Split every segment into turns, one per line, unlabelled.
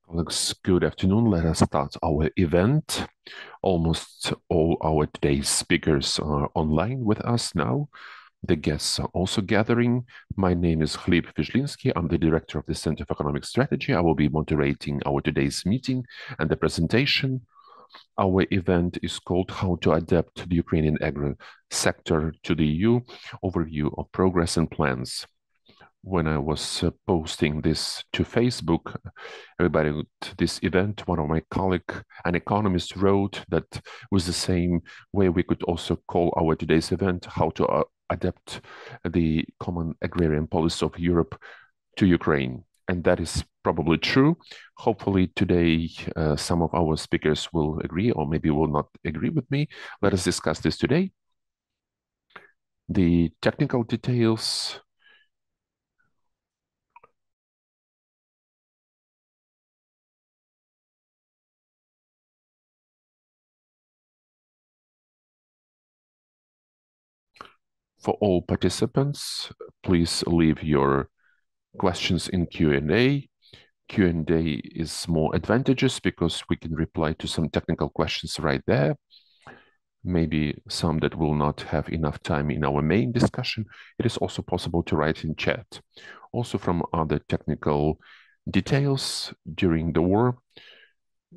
Colleagues, good afternoon. Let us start our event. Almost all our today's speakers are online with us now. The guests are also gathering. My name is Vysotskyi. I'm the director of the Center for Economic Strategy. I will be moderating our today's meeting and the presentation. Our event is called How to Adapt the Ukrainian Agro Sector to the EU, Overview of Progress and Plans. When I was posting this to Facebook, everybody at this event, one of my colleagues, an economist, wrote that was the same way we could also call our today's event, how to adapt the common agrarian policy of Europe to Ukraine. And that is probably true. Hopefully today some of our speakers will agree or maybe will not agree with me. Let us discuss this today. The technical details. For all participants, please leave your questions in Q&A. Q&A is more advantageous because we can reply to some technical questions right there. Maybe some that will not have enough time in our main discussion. It is also possible to write in chat. Also from other technical details during the war,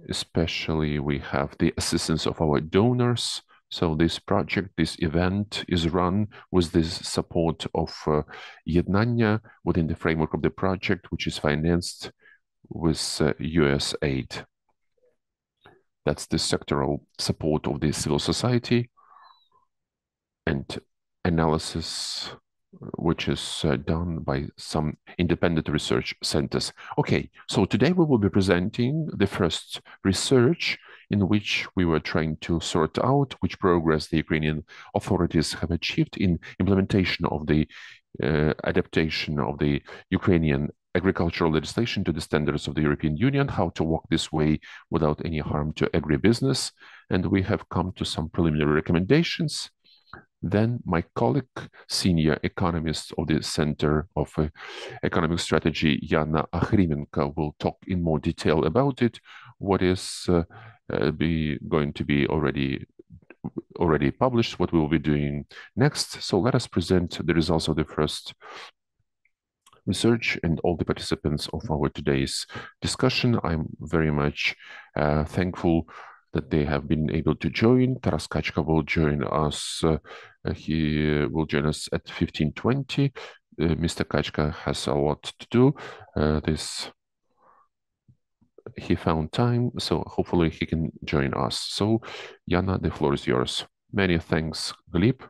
especially we have the assistance of our donors. So this project, this event is run with the support of Ednannia within the framework of the project, which is financed with US aid. That's the sectoral support of the civil society and analysis which is done by some independent research centers. Okay, so today we will be presenting the first research in which we were trying to sort out which progress the Ukrainian authorities have achieved in implementation of the adaptation of the Ukrainian agricultural legislation to the standards of the European Union, how to walk this way without any harm to agribusiness. And we have come to some preliminary recommendations. Then my colleague, senior economist of the Center of Economic Strategy, Yana Akhrimenko, will talk in more detail about it, what is going to be already published, what we will be doing next. So let us present the results of the first research and all the participants of our today's discussion. I'm very much thankful that they have been able to join. Taras Kachka will join us. He will join us at 15:20. Mr. Kachka has a lot to do. He found time, so hopefully he can join us. So, Yana, the floor is yours. Many thanks, Gleb.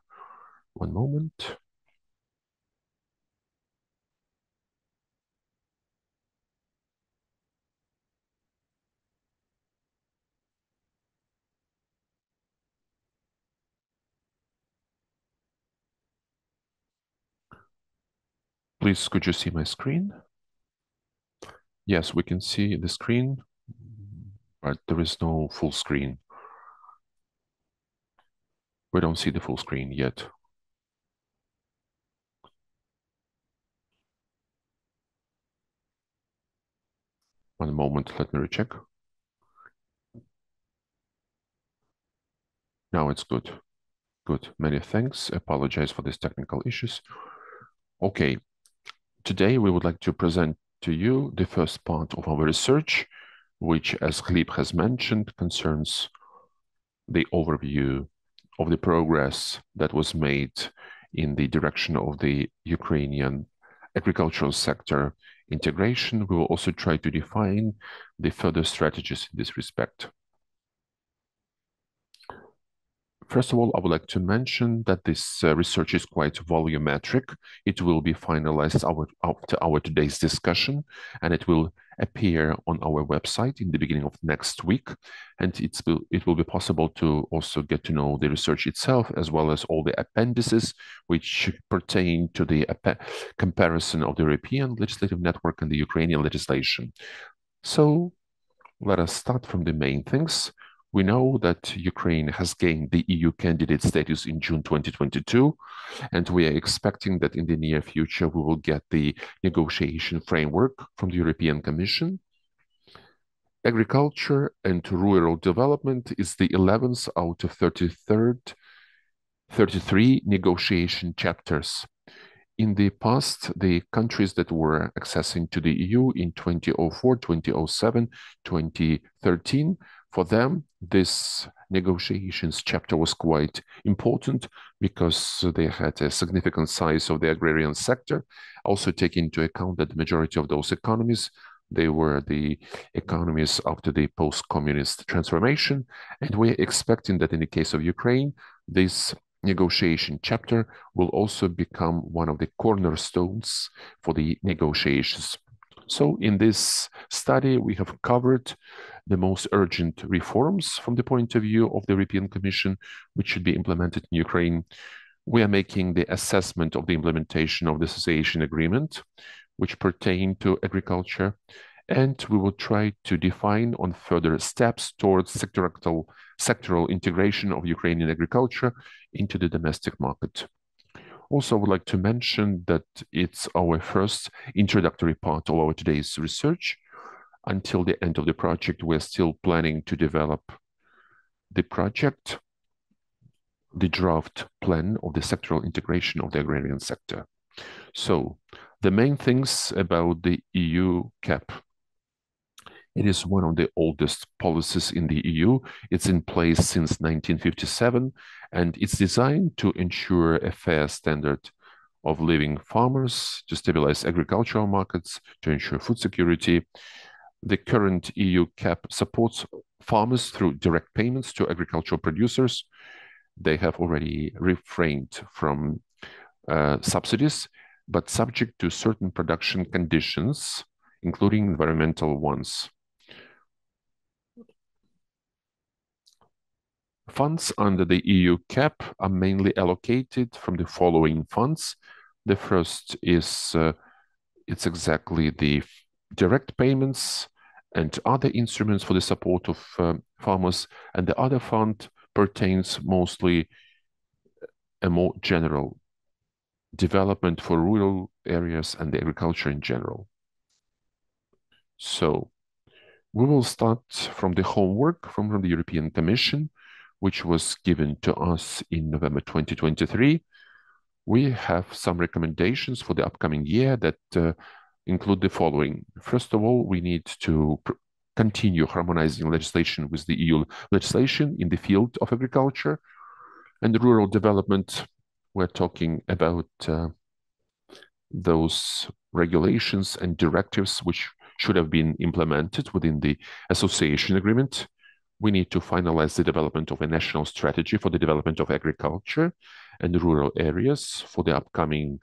One moment. Please, could you see my screen? Yes, we can see the screen, but there is no full screen. We don't see the full screen yet. One moment, let me recheck. Now it's good. Good, many thanks. Apologize for these technical issues. Okay, today we would like to present to you the first part of our research, which, as Gleb has mentioned, concerns the overview of the progress that was made in the direction of the Ukrainian agricultural sector integration. We will also try to define the further strategies in this respect. First of all, I would like to mention that this research is quite volumetric. It will be finalized after our today's discussion, and it will appear on our website in the beginning of next week. And it will be possible to also get to know the research itself, as well as all the appendices which pertain to the comparison of the European legislative network and the Ukrainian legislation. So let us start from the main things. We know that Ukraine has gained the EU candidate status in June 2022, and we are expecting that in the near future we will get the negotiation framework from the European Commission. Agriculture and rural development is the 11th out of 33 negotiation chapters. In the past, the countries that were accessing to the EU in 2004, 2007, 2013, for them, this negotiations chapter was quite important because they had a significant size of the agrarian sector. Also take into account that the majority of those economies, they were the economies after the post-communist transformation. And we're expecting that in the case of Ukraine, this negotiation chapter will also become one of the cornerstones for the negotiations. So in this study, we have covered the most urgent reforms from the point of view of the European Commission, which should be implemented in Ukraine. We are making the assessment of the implementation of the association agreement, which pertain to agriculture, and we will try to define on further steps towards sectoral integration of Ukrainian agriculture into the domestic market. Also, I would like to mention that it's our first introductory part of our today's research. Until the end of the project, we're still planning to develop the project, the draft plan of the sectoral integration of the agrarian sector. So, the main things about the EU CAP. It is one of the oldest policies in the EU. It's in place since 1957, and it's designed to ensure a fair standard of living farmers, to stabilize agricultural markets, to ensure food security. The current EU CAP supports farmers through direct payments to agricultural producers. They have already refrained from subsidies, but subject to certain production conditions, including environmental ones. Funds under the EU CAP are mainly allocated from the following funds. The first is, it's exactly the direct payments and other instruments for the support of farmers, and the other fund pertains mostly a more general development for rural areas and the agriculture in general. So we will start from the homework from the European Commission, which was given to us in November 2023. We have some recommendations for the upcoming year that include the following. First of all, we need to continue harmonizing legislation with the EU legislation in the field of agriculture and rural development. We're talking about those regulations and directives which should have been implemented within the association agreement. We need to finalize the development of a national strategy for the development of agriculture and rural areas for the upcoming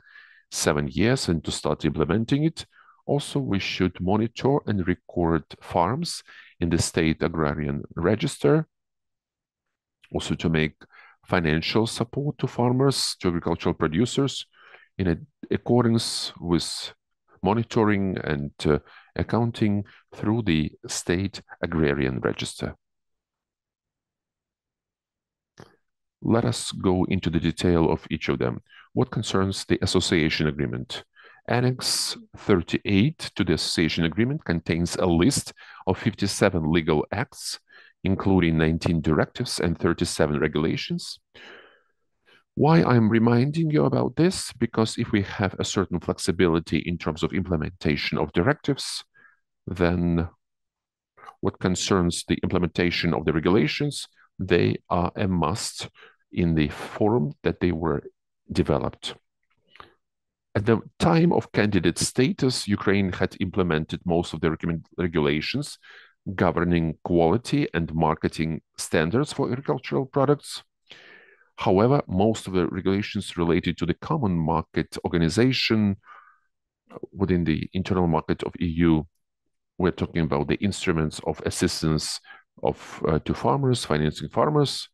7 years and to start implementing it. Also, we should monitor and record farms in the state agrarian register, also to make financial support to farmers, to agricultural producers in accordance with monitoring and accounting through the state agrarian register. Let us go into the detail of each of them. What concerns the association agreement? Annex 38 to the association agreement contains a list of 57 legal acts, including 19 directives and 37 regulations. Why I'm reminding you about this? Because if we have a certain flexibility in terms of implementation of directives, then what concerns the implementation of the regulations, they are a must in the form that they were developed. At the time of candidate status, Ukraine had implemented most of the regulations governing quality and marketing standards for agricultural products. However, most of the regulations related to the common market organization within the internal market of EU, we're talking about the instruments of assistance to farmers, financing farmers,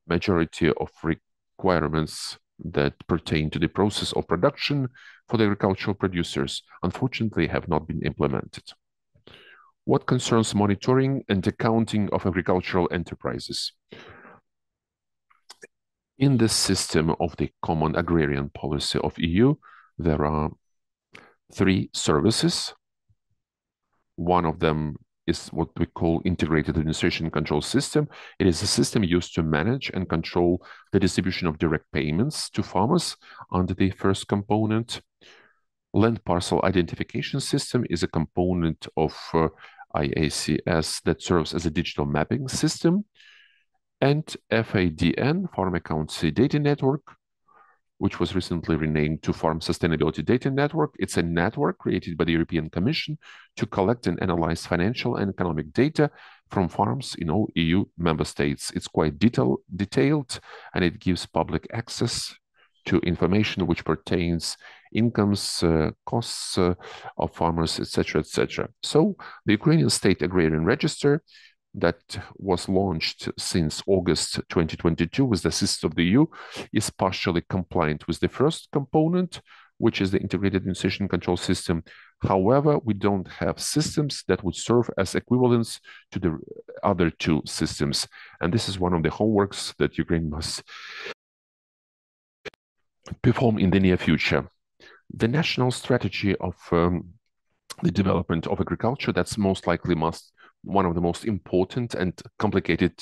majority of requirements that pertain to the process of production for the agricultural producers, unfortunately, have not been implemented. What concerns monitoring and accounting of agricultural enterprises? In the system of the common agrarian policy of EU, there are 3 services. One of them is what we call integrated administration control system. It is a system used to manage and control the distribution of direct payments to farmers under the first component. Land parcel identification system is a component of IACS that serves as a digital mapping system. And FADN, Farm Accountancy Data Network, which was recently renamed to Farm Sustainability Data Network. It's a network created by the European Commission to collect and analyze financial and economic data from farms in all EU member states. It's quite detailed, and it gives public access to information which pertains incomes, costs of farmers, etc., etc. So the Ukrainian State Agrarian Register that was launched since August 2022 with the assistance of the EU is partially compliant with the first component, which is the integrated administration control system. However, we don't have systems that would serve as equivalents to the other two systems. And this is one of the homeworks that Ukraine must perform in the near future. The national strategy of the development of agriculture, that's most likely one of the most important and complicated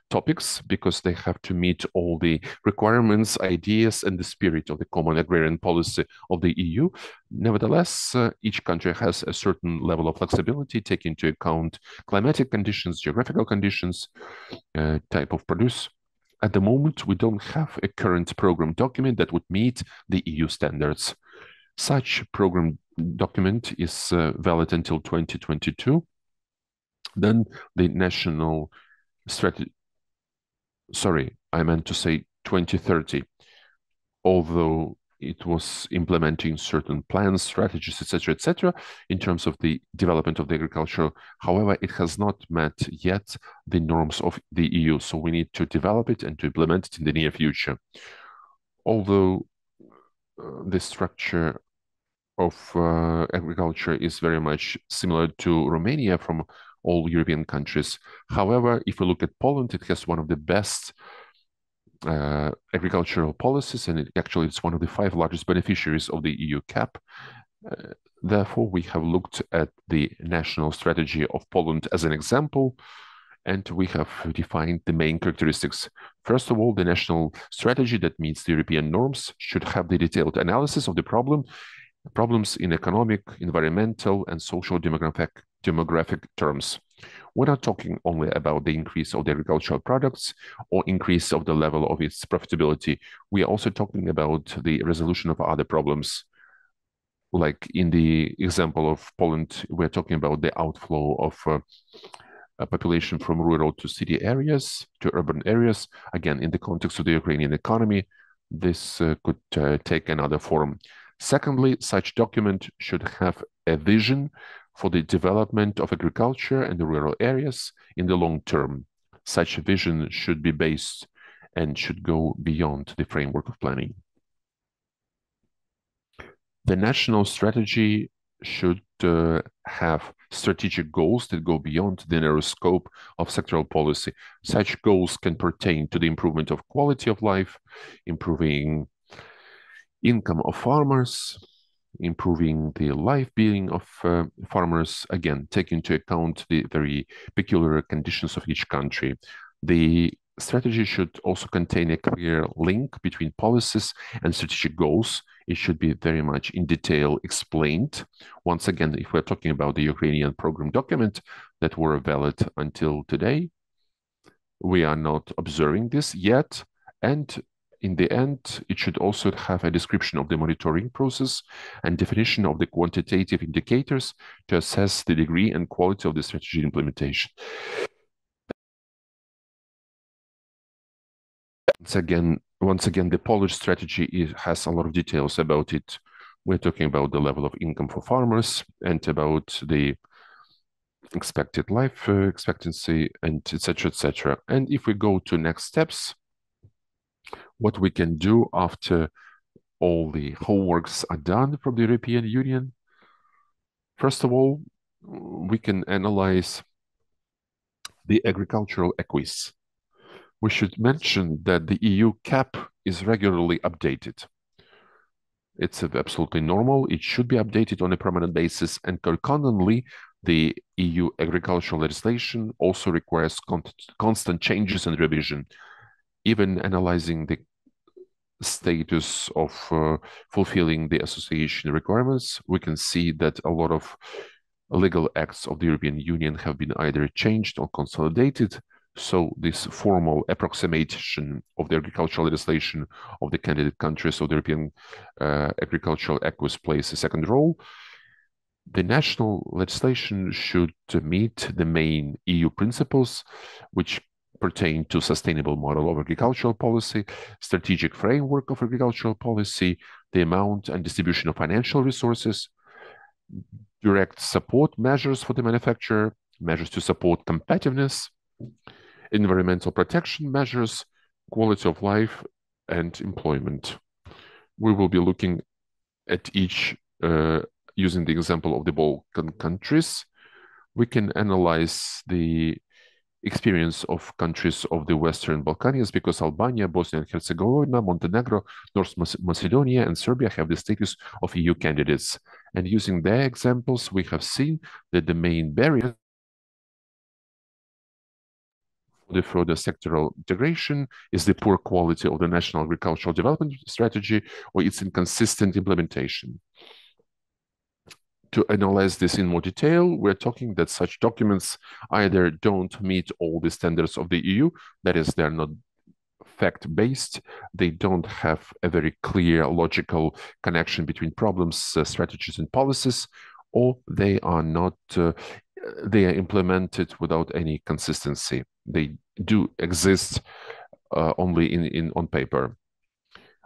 topics, because they have to meet all the requirements, ideas, and the spirit of the common agrarian policy of the EU. Nevertheless, each country has a certain level of flexibility, taking into account climatic conditions, geographical conditions, type of produce. At the moment, we don't have a current program document that would meet the EU standards. Such program document is valid until 2022. Then the national strategy, sorry, I meant to say 2030, although it was implementing certain plans, strategies, etc., in terms of the development of the agriculture. However, it has not met yet the norms of the EU, so we need to develop it and to implement it in the near future. Although the structure of agriculture is very much similar to Romania from all European countries. However, if we look at Poland, it has one of the best agricultural policies, and actually it's one of the 5 largest beneficiaries of the EU CAP. Therefore, we have looked at the national strategy of Poland as an example, and we have defined the main characteristics. First of all, the national strategy that meets the European norms should have the detailed analysis of the problems in economic, environmental, and social demographic terms. We're not talking only about the increase of the agricultural products or increase of the level of its profitability. We are also talking about the resolution of other problems. Like in the example of Poland, we're talking about the outflow of a population from rural to city areas, to urban areas. Again, in the context of the Ukrainian economy, this could take another form. Secondly, such document should have a vision for the development of agriculture and the rural areas in the long term. Such a vision should be based and should go beyond the framework of planning. The national strategy should have strategic goals that go beyond the narrow scope of sectoral policy. Such goals can pertain to the improvement of quality of life, improving income of farmers, improving the life being of farmers, again, take into account the very peculiar conditions of each country. The strategy should also contain a clear link between policies and strategic goals. It should be very much in detail explained. Once again, if we're talking about the Ukrainian program document that were valid until today, we are not observing this yet, and in the end, it should also have a description of the monitoring process and definition of the quantitative indicators to assess the degree and quality of the strategy implementation. Once again, the Polish strategy has a lot of details about it. We're talking about the level of income for farmers and about the expected life expectancy and etc. And if we go to next steps, what we can do after all the homeworks are done from the European Union. First of all, we can analyze the agricultural acquis. We should mention that the EU CAP is regularly updated. It's absolutely normal. It should be updated on a permanent basis, and concurrently, The EU agricultural legislation also requires constant changes and revision. Even analyzing the status of fulfilling the association requirements, we can see that a lot of legal acts of the European Union have been either changed or consolidated. So this formal approximation of the agricultural legislation of the candidate countries of the European agricultural acquis plays a second role. The national legislation should meet the main EU principles, which pertain to sustainable model of agricultural policy, strategic framework of agricultural policy, the amount and distribution of financial resources, direct support measures for the manufacturer, measures to support competitiveness, environmental protection measures, quality of life, and employment. We will be looking at each using the example of the Balkan countries. We can analyze the experience of countries of the Western Balkans because Albania, Bosnia and Herzegovina, Montenegro, North Macedonia, and Serbia have the status of EU candidates. And using their examples, we have seen that the main barrier for the further sectoral integration is the poor quality of the national agricultural development strategy or its inconsistent implementation. To analyze this in more detail, we're talking that such documents either don't meet all the standards of the EU, that is, they're not fact-based, they don't have a very clear logical connection between problems, strategies, and policies, or they are not, they are implemented without any consistency. They do exist only on paper.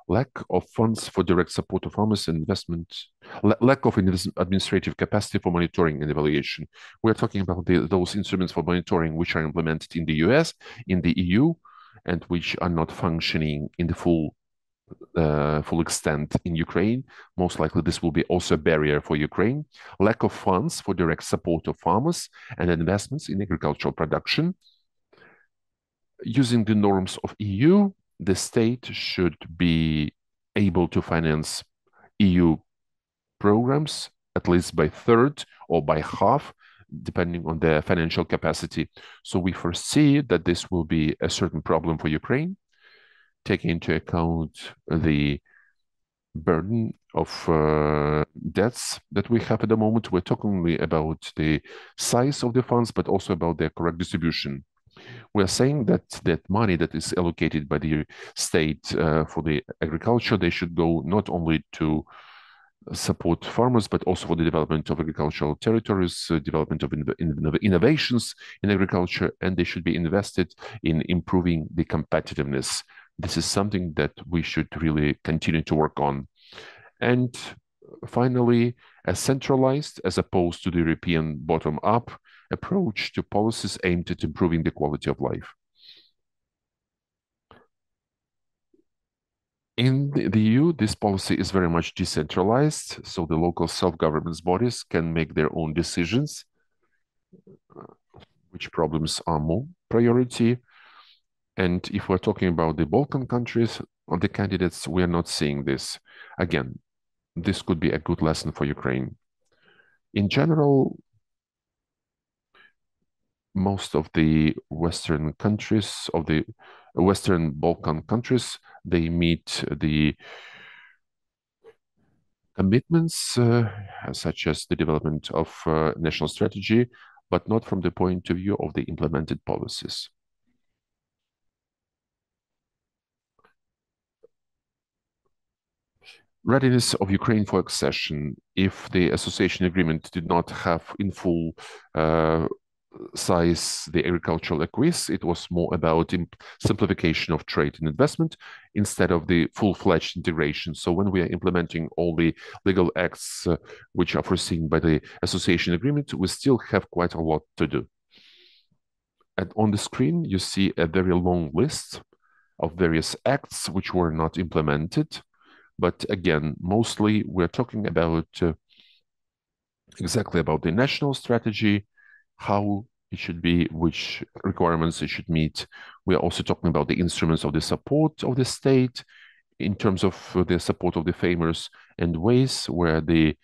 Lack of funds for direct support of farmers and investment, lack of administrative capacity for monitoring and evaluation. We're talking about those instruments for monitoring which are implemented in the US, in the EU, and which are not functioning in the full extent in Ukraine. Most likely this will be also a barrier for Ukraine. Lack of funds for direct support of farmers and investments in agricultural production. Using the norms of EU, the state should be able to finance EU programs at least by third or by half, depending on their financial capacity. So we foresee that this will be a certain problem for Ukraine, taking into account the burden of debts that we have at the moment. We're talking only about the size of the funds, but also about their correct distribution. We are saying that that money that is allocated by the state for the agriculture, they should go not only to support farmers, but also for the development of agricultural territories, development of innovations in agriculture, and they should be invested in improving the competitiveness. This is something that we should really continue to work on. And finally, a centralized, as opposed to the European bottom-up approach to policies aimed at improving the quality of life. In the EU, this policy is very much decentralized, so the local self-government bodies can make their own decisions, which problems are more priority. And if we're talking about the Balkan countries or the candidates, we are not seeing this. Again, this could be a good lesson for Ukraine. In general, most of the Western countries, of the Western Balkan countries, they meet the commitments such as the development of national strategy, but not from the point of view of the implemented policies. Readiness of Ukraine for accession. If the association agreement did not have in full size the agricultural acquis, it was more about simplification of trade and investment instead of the full-fledged integration. So when we are implementing all the legal acts which are foreseen by the association agreement, we still have quite a lot to do. And on the screen, you see a very long list of various acts which were not implemented. But again, mostly we're talking about exactly about the national strategy, how it should be, which requirements it should meet. We are also talking about the instruments of the support of the state in terms of the support of the farmers and ways where the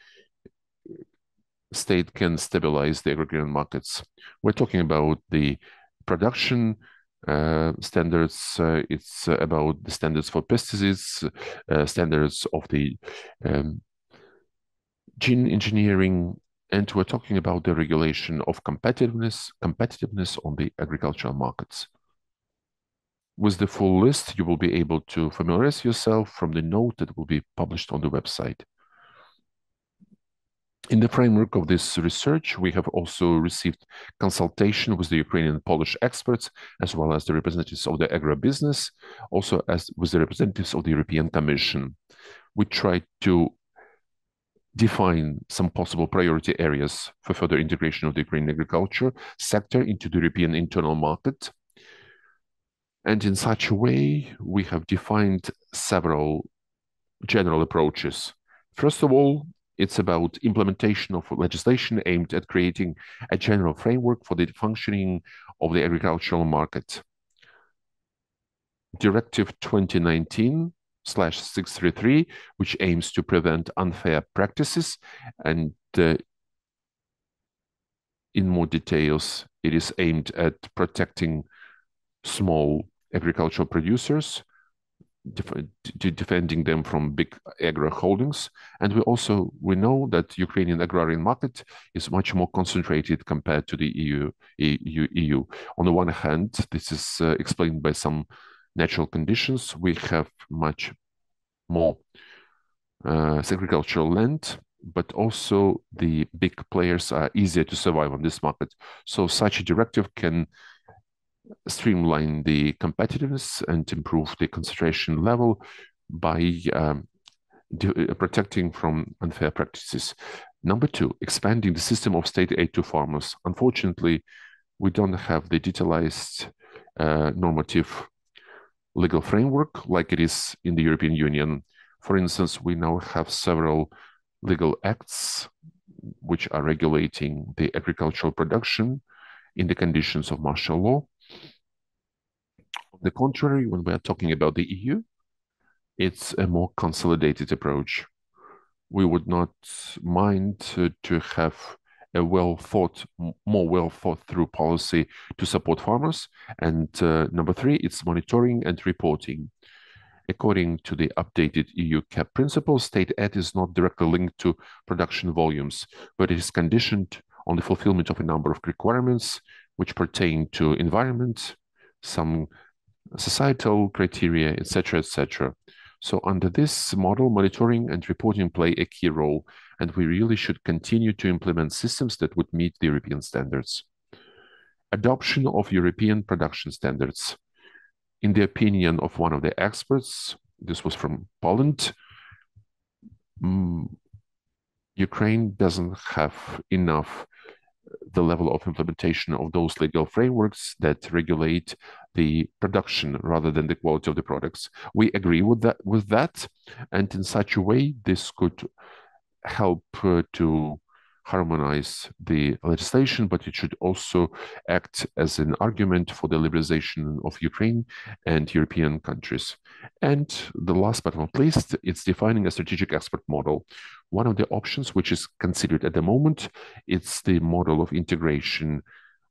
state can stabilize the agrarian markets. We're talking about the production standards. It's about the standards for pesticides, standards of the gene engineering, and we're talking about the regulation of competitiveness on the agricultural markets. With the full list, you will be able to familiarize yourself from the note that will be published on the website. In the framework of this research, we have also received consultation with the Ukrainian and Polish experts, as well as the representatives of the agribusiness, also as with the representatives of the European Commission. We tried to define some possible priority areas for further integration of the Ukrainian agriculture sector into the European internal market. And in such a way, we have defined several general approaches. First of all, it's about implementation of legislation aimed at creating a general framework for the functioning of the agricultural market. Directive 2019/633, which aims to prevent unfair practices, and in more details, it is aimed at protecting small agricultural producers, defending them from big agro holdings. And we know that Ukrainian agrarian market is much more concentrated compared to the EU. On the one hand, this is explained by some natural conditions. We have much more agricultural land, but also the big players are easier to survive on this market. So such a directive can streamline the competitiveness and improve the concentration level by protecting from unfair practices. Number two, expanding the system of state aid to farmers. Unfortunately, we don't have the detailed normative legal framework like it is in the European Union. For instance, we now have several legal acts which are regulating the agricultural production in the conditions of martial law. On the contrary, when we are talking about the EU, it's a more consolidated approach. We would not mind to have a more well thought through policy to support farmers. And number three, it's monitoring and reporting. According to the updated EU CAP principles, state aid is not directly linked to production volumes, but it is conditioned on the fulfillment of a number of requirements which pertain to environment, some societal criteria, etc., etc. So under this model, monitoring and reporting play a key role, and we really should continue to implement systems that would meet the European standards. Adoption of European production standards. In the opinion of one of the experts, this was from Poland, Ukraine doesn't have enough the level of implementation of those legal frameworks that regulate the production rather than the quality of the products. We agree with that, and in such a way, this could help to harmonize the legislation, but it should also act as an argument for the liberalization of Ukraine and European countries. And the last but not least, it's defining a strategic export model. One of the options which is considered at the moment, it's the model of integration,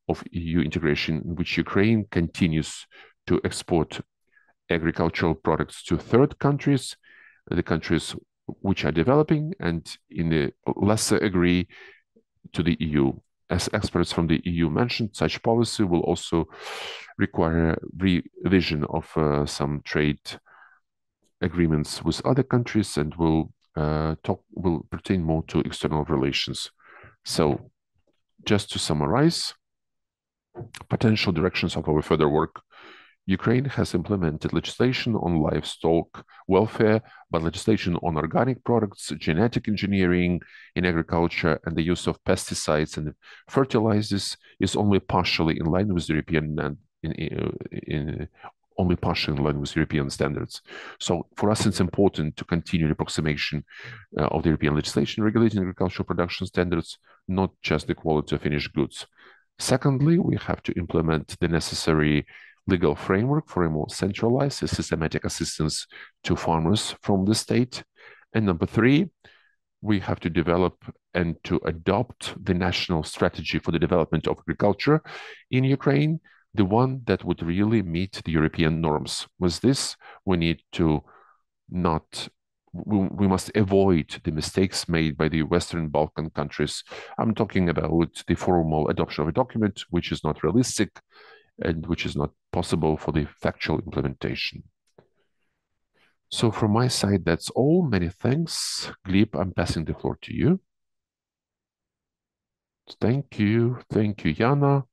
of EU integration, in which Ukraine continues to export agricultural products to third countries, the countries which are developing, and in a lesser degree to the EU. As experts from the EU mentioned, such policy will also require revision of some trade agreements with other countries and will pertain more to external relations. So, just to summarize, potential directions of our further work. Ukraine has implemented legislation on livestock welfare, but legislation on organic products, genetic engineering in agriculture, and the use of pesticides and fertilizers is only partially in line with European only partially in line with European standards. So for us, it's important to continue the approximation of the European legislation regulating agricultural production standards, not just the quality of finished goods. Secondly, we have to implement the necessary legal framework for a more centralized systematic assistance to farmers from the state. And number three, we have to develop and to adopt the national strategy for the development of agriculture in Ukraine, the one that would really meet the European norms. With this, we need to we must avoid the mistakes made by the Western Balkan countries. I'm talking about the formal adoption of a document which is not realistic and which is not possible for the factual implementation. So from my side, that's all. Many thanks. Gleb, I'm passing the floor to you. Thank you. Thank you, Jana.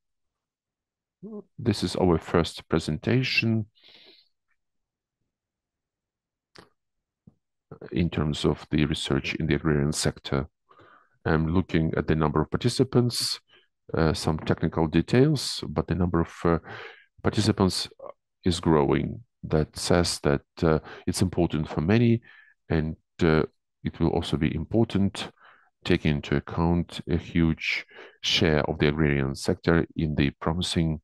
This is our first presentation in terms of the research in the agrarian sector. I'm looking at the number of participants, some technical details, but the number of participants is growing. That says that it's important for many, and it will also be important taking into account a huge share of the agrarian sector in the promising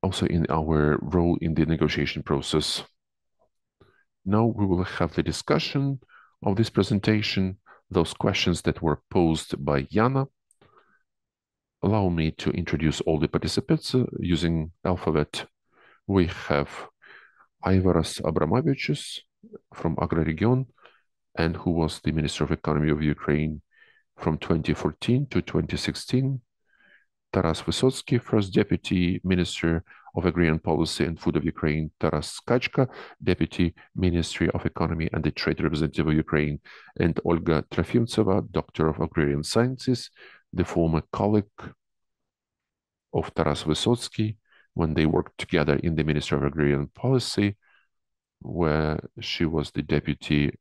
also in our role in the negotiation process. Now we will have the discussion of this presentation, those questions that were posed by Jana. Allow me to introduce all the participants using alphabet. We have Aivaras Abromavicius from Agro-Region, and who was the Minister of Economy of Ukraine from 2014 to 2016. Taras Vysotskyi, First Deputy Minister of Agrarian Policy and Food of Ukraine. Taras Kachka, Deputy Ministry of Economy and the Trade Representative of Ukraine. And Olga Trofimtseva, Doctor of Agrarian Sciences, the former colleague of Taras Vysotskyi when they worked together in the Ministry of Agrarian Policy, where she was the deputy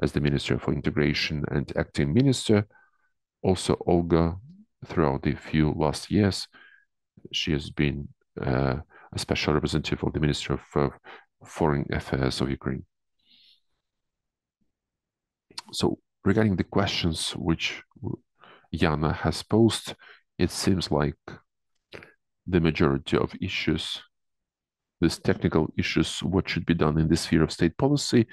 as the Minister for Integration and acting minister. Also, Olga, throughout the few last years, she has been a special representative of the Ministry of Foreign Affairs of Ukraine. So, regarding the questions which Jana has posed, it seems like the majority of issues, these technical issues, what should be done in the sphere of state policy,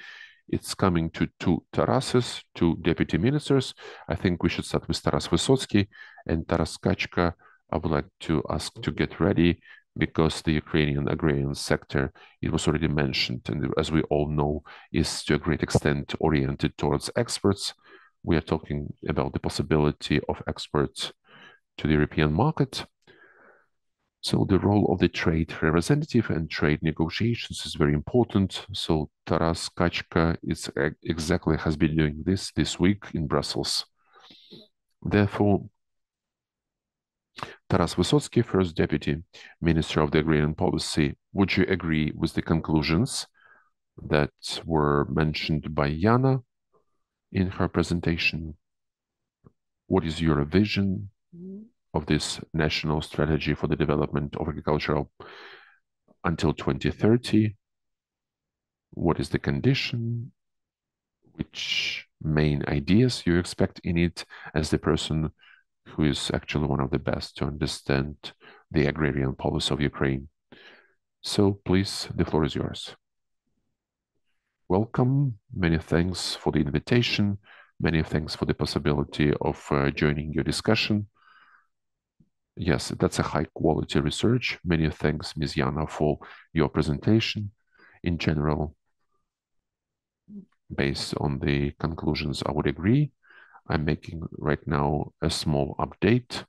it's coming to two Tarases, two deputy ministers. I think we should start with Taras Vysotskyi and Taras Kachka. I would like to ask to get ready because the Ukrainian agrarian sector, it was already mentioned, and as we all know, is to a great extent oriented towards exports. We are talking about the possibility of exports to the European market. So the role of the trade representative and trade negotiations is very important. So Taras Kachka has been doing this week in Brussels. Therefore, Taras Vysotskyi, First Deputy Minister of the Agrarian Policy, would you agree with the conclusions that were mentioned by Jana in her presentation? What is your vision of this national strategy for the development of agriculture until 2030? What is the condition? Which main ideas you expect in it as the person who is actually one of the best to understand the agrarian policy of Ukraine? So please, the floor is yours. Welcome. Many thanks for the invitation. Many thanks for the possibility of joining your discussion. Yes, that's a high quality research. Many thanks, Ms. Jana, for your presentation. In general, based on the conclusions, I would agree. I'm making right now a small update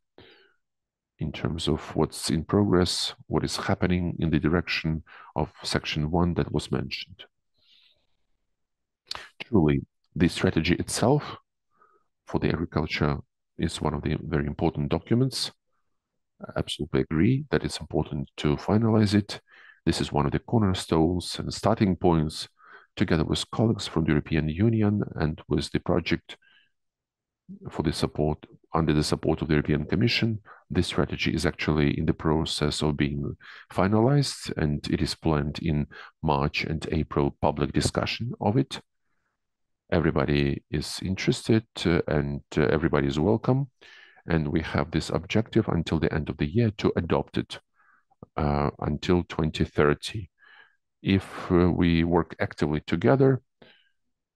in terms of what's in progress, what is happening in the direction of Section 1 that was mentioned. Truly, the strategy itself for the agriculture is one of the very important documents. I absolutely agree that it's important to finalize it. This is one of the cornerstones and starting points, together with colleagues from the European Union and with the project for the support, under the support of the European Commission. This strategy is actually in the process of being finalized, and it is planned in March and April public discussion of it. Everybody is interested and everybody is welcome. And we have this objective until the end of the year to adopt it until 2030. If we work actively together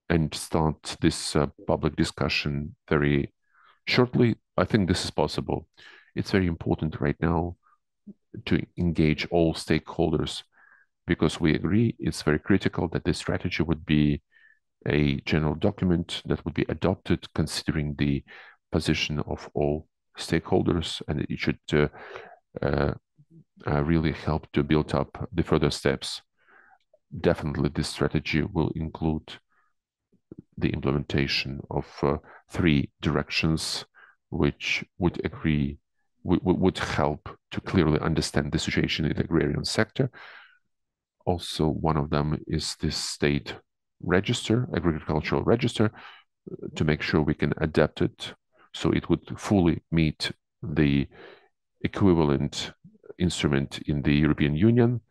and start this public discussion very shortly, I think this is possible. It's very important right now to engage all stakeholders because we agree it's very critical that this strategy would be a general document that would be adopted considering the position of all stakeholders, and it should really help to build up the further steps. Definitely, this strategy will include the implementation of 3 directions, which would help to clearly understand the situation in the agrarian sector. Also, one of them is this state register, agricultural register, to make sure we can adapt it so it would fully meet the equivalent instrument in the European Union.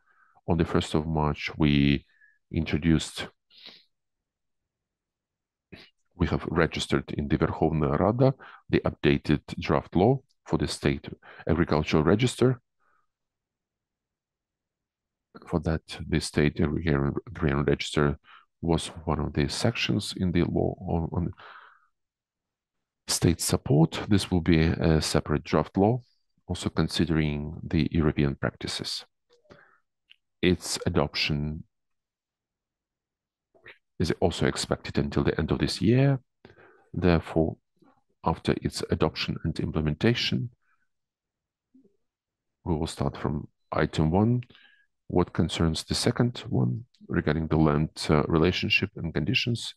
On the 1st of March, we have registered in the Verkhovna Rada the updated draft law for the state agricultural register. For that, the state agrarian register was one of the sections in the law on state support. This will be a separate draft law, also considering the European practices. Its adoption is also expected until the end of this year. Therefore, after its adoption and implementation, we will start from item 1, what concerns the second one regarding the land relationship and conditions.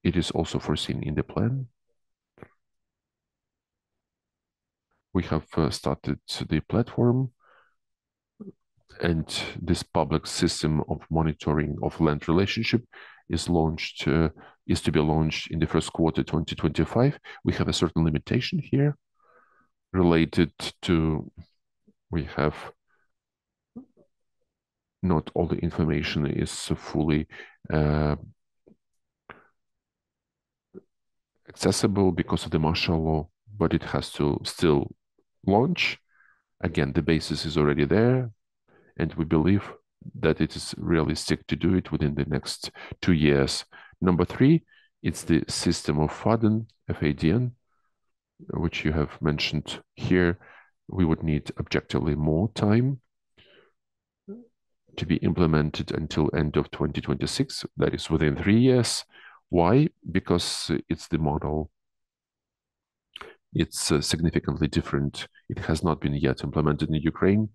It is also foreseen in the plan. We have started the platform, and this public system of monitoring of land relationship is to be launched in the first quarter 2025. We have a certain limitation here related to we have not all the information is fully accessible because of the martial law, but it has to still launch. Again, the basis is already there, and we believe that it is realistic to do it within the next 2 years. Number 3, it's the system of FADN, which you have mentioned here. We would need objectively more time to be implemented until end of 2026. That is within 3 years. Why? Because it's the model. It's significantly different. It has not been yet implemented in Ukraine.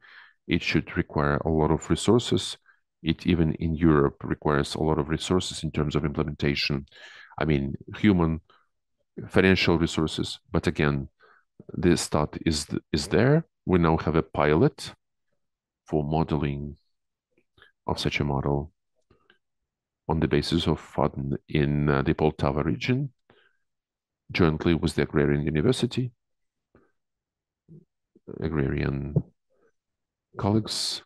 It should require a lot of resources. It even in Europe requires a lot of resources in terms of implementation. I mean, human, financial resources. But again, the start is there. We now have a pilot for modeling of such a model on the basis of FADN in the Poltava region, jointly with the Agrarian University, Agrarian colleagues.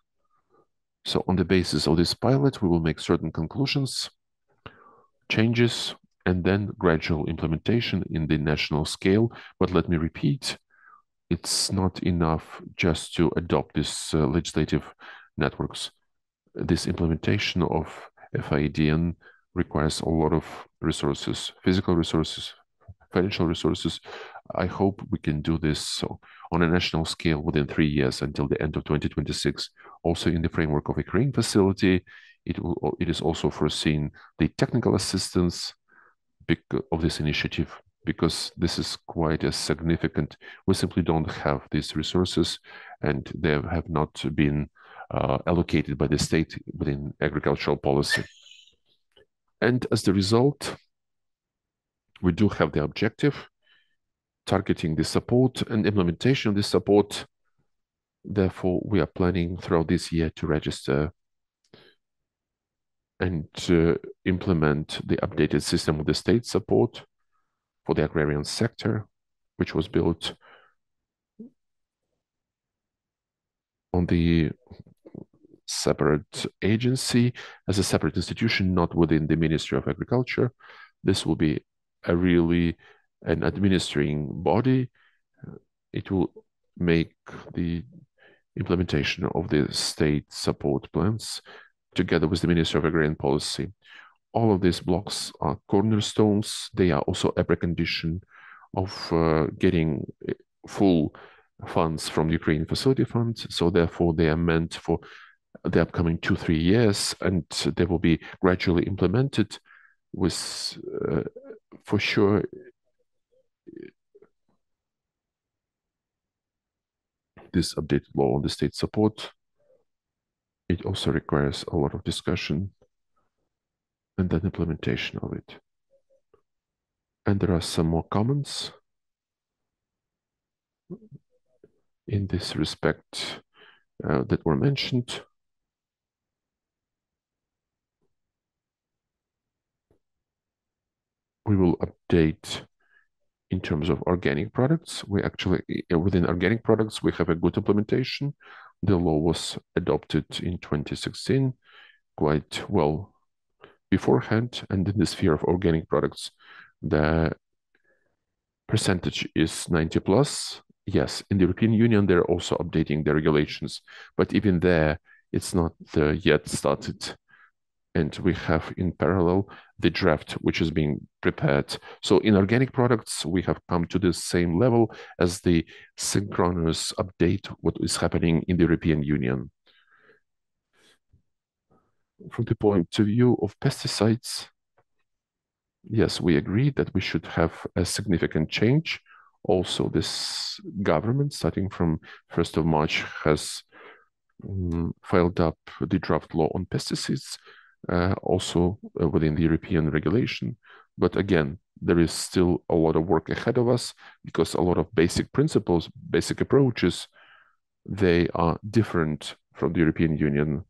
So on the basis of this pilot, we will make certain conclusions, changes, and then gradual implementation in the national scale. But let me repeat, it's not enough just to adopt these legislative networks. This implementation of FADN requires a lot of resources, physical resources, financial resources. I hope we can do this on a national scale within 3 years until the end of 2026. Also in the framework of a Ukraine facility, it is also foreseen the technical assistance of this initiative, because this is quite a significant, we simply don't have these resources and they have not been allocated by the state within agricultural policy. And as the result, we do have the objective targeting the support and implementation of the support. Therefore, we are planning throughout this year to register and implement the updated system of the state support for the agrarian sector, which was built on the separate agency as a separate institution, not within the Ministry of Agriculture. This will be an administering body. It will make the implementation of the state support plans together with the Ministry of Agrarian Policy. All of these blocks are cornerstones. They are also a precondition of getting full funds from the Ukrainian Facility Fund. So therefore, they are meant for the upcoming 2-3 years, and they will be gradually implemented with, for sure, this updated law on the state support. It also requires a lot of discussion and then implementation of it. And there are some more comments in this respect that were mentioned. We will update in terms of organic products. We actually, within organic products, we have a good implementation. The law was adopted in 2016, quite well beforehand. And in the sphere of organic products, the percentage is 90 plus. Yes, in the European Union, they're also updating the regulations, but even there, it's not yet started. And we have in parallel the draft which is being prepared. So in organic products, we have come to the same level as the synchronous update, what is happening in the European Union. From the point of view of pesticides, yes, we agree that we should have a significant change. Also, this government, starting from 1st of March, has filed up the draft law on pesticides, also within the European regulation. But again, there is still a lot of work ahead of us because a lot of basic principles, basic approaches, they are different from the European Union.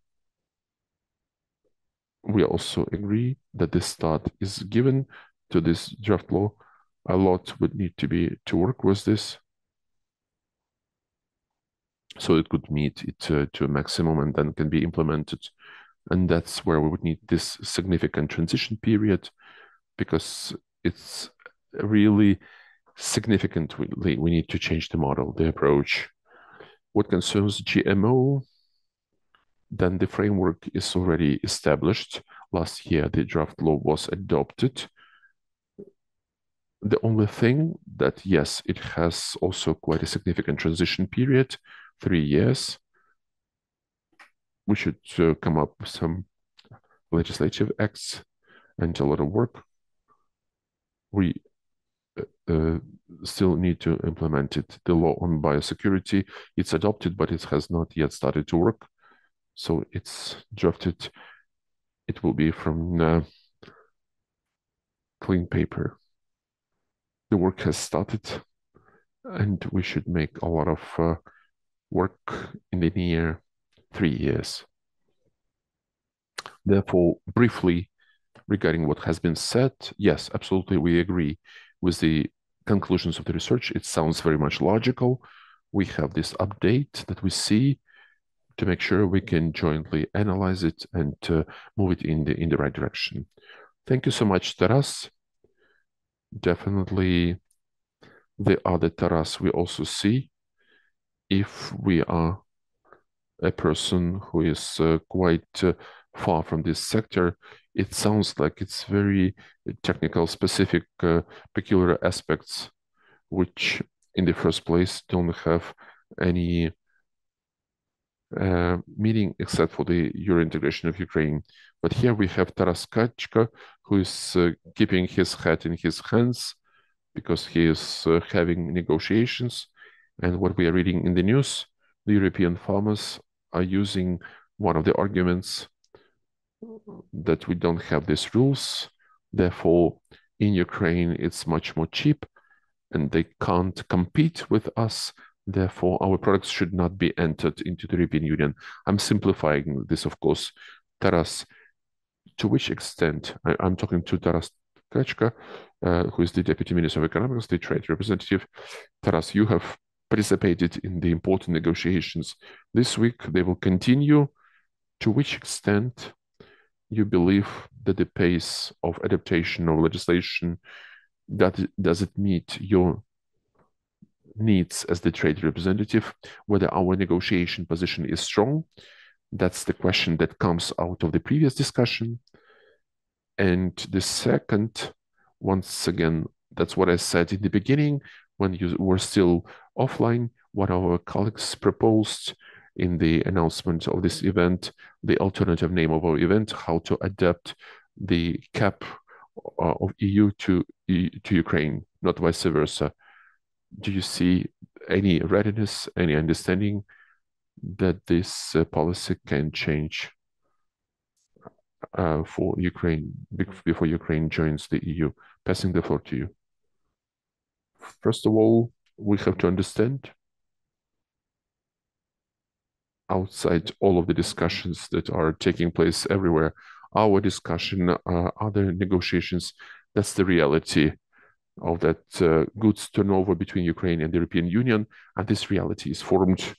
We also agree that the start is given to this draft law. A lot would need to work with this, so it could meet it to a maximum and then can be implemented. And that's where we would need this significant transition period, because it's really significantly we need to change the model, the approach. What concerns GMO, then the framework is already established. Last year, the draft law was adopted. The only thing that, yes, it has also quite a significant transition period, 3 years. We should come up with some legislative acts and a lot of work. We still need to implement it. The law on biosecurity, it's adopted, but it has not yet started to work. So it's drafted. It will be from clean paper. The work has started, and we should make a lot of work in the near 3 years. Therefore, briefly, regarding what has been said, yes, absolutely, we agree with the conclusions of the research. It sounds very much logical. We have this update that we see to make sure we can jointly analyze it and move it in the right direction. Thank you so much, Taras. Definitely the other Taras we also see. If we are a person who is quite far from this sector, it sounds like it's very technical, specific, peculiar aspects, which in the first place don't have any meaning except for the Euro integration of Ukraine. But here we have Taras Kachka, who is keeping his head in his hands because he is having negotiations. And what we are reading in the news, the European farmers are using one of the arguments that we don't have these rules. Therefore, in Ukraine, it's much more cheap and they can't compete with us. Therefore, our products should not be entered into the European Union. I'm simplifying this, of course. Taras, to which extent, I'm talking to Taras Kachka, who is the Deputy Minister of Economics, the trade representative. Taras, you have participated in the important negotiations this week. They will continue. To which extent you believe that the pace of adaptation of legislation, does it meet your needs as the trade representative, whether our negotiation position is strong. That's the question that comes out of the previous discussion. And the second, once again, that's what I said in the beginning when you were still offline, what our colleagues proposed in the announcement of this event, the alternative name of our event, how to adapt the cap of EU to Ukraine, not vice versa. Do you see any readiness, any understanding that this policy can change for Ukraine before Ukraine joins the EU? Passing the floor to you. First of all, we have to understand, outside all of the discussions that are taking place everywhere, our discussion, other negotiations, that's the reality of that goods turnover between Ukraine and the European Union. And this reality is formed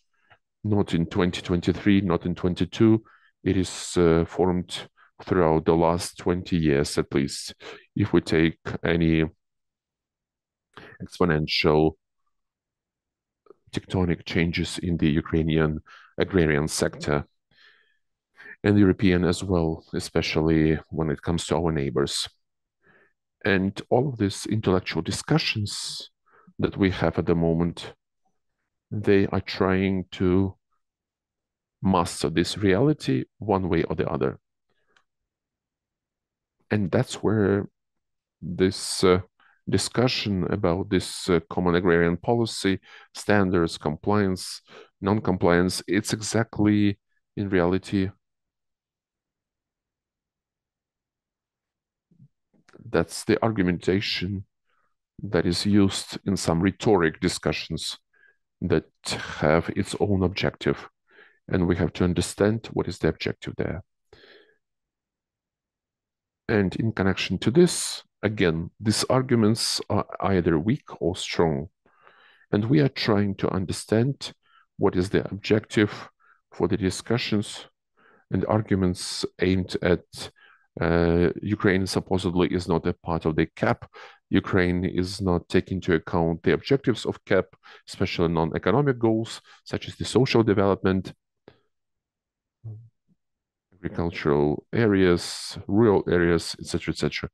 not in 2023, not in 22. It is formed throughout the last 20 years at least. If we take any exponential tectonic changes in the Ukrainian agrarian sector and the European as well, especially when it comes to our neighbors. And all of these intellectual discussions that we have at the moment, they are trying to master this reality one way or the other. And that's where this discussion about this common agrarian policy, standards, compliance, non-compliance, it's exactly in reality that's the argumentation that is used in some rhetoric discussions that have its own objective. And we have to understand what is the objective there. And in connection to this, again, these arguments are either weak or strong. And we are trying to understand what is the objective for the discussions and arguments aimed at Ukraine supposedly is not a part of the CAP. Ukraine is not taking into account the objectives of CAP, especially non-economic goals, such as the social development, agricultural areas, rural areas, etc., etc.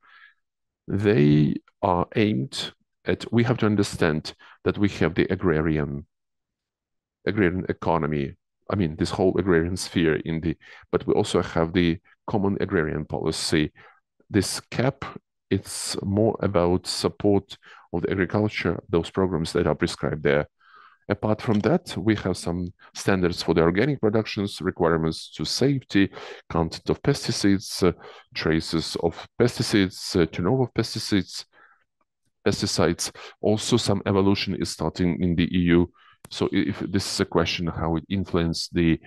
They are aimed at, we have to understand that we have the agrarian economy, I mean, this whole agrarian sphere in the, but we also have the common agrarian policy. This CAP, it's more about support of the agriculture, those programs that are prescribed there. Apart from that, we have some standards for the organic productions, requirements to safety, content of pesticides, traces of pesticides, turnover of pesticides. Also, some evolution is starting in the EU. So if this is a question how it influences the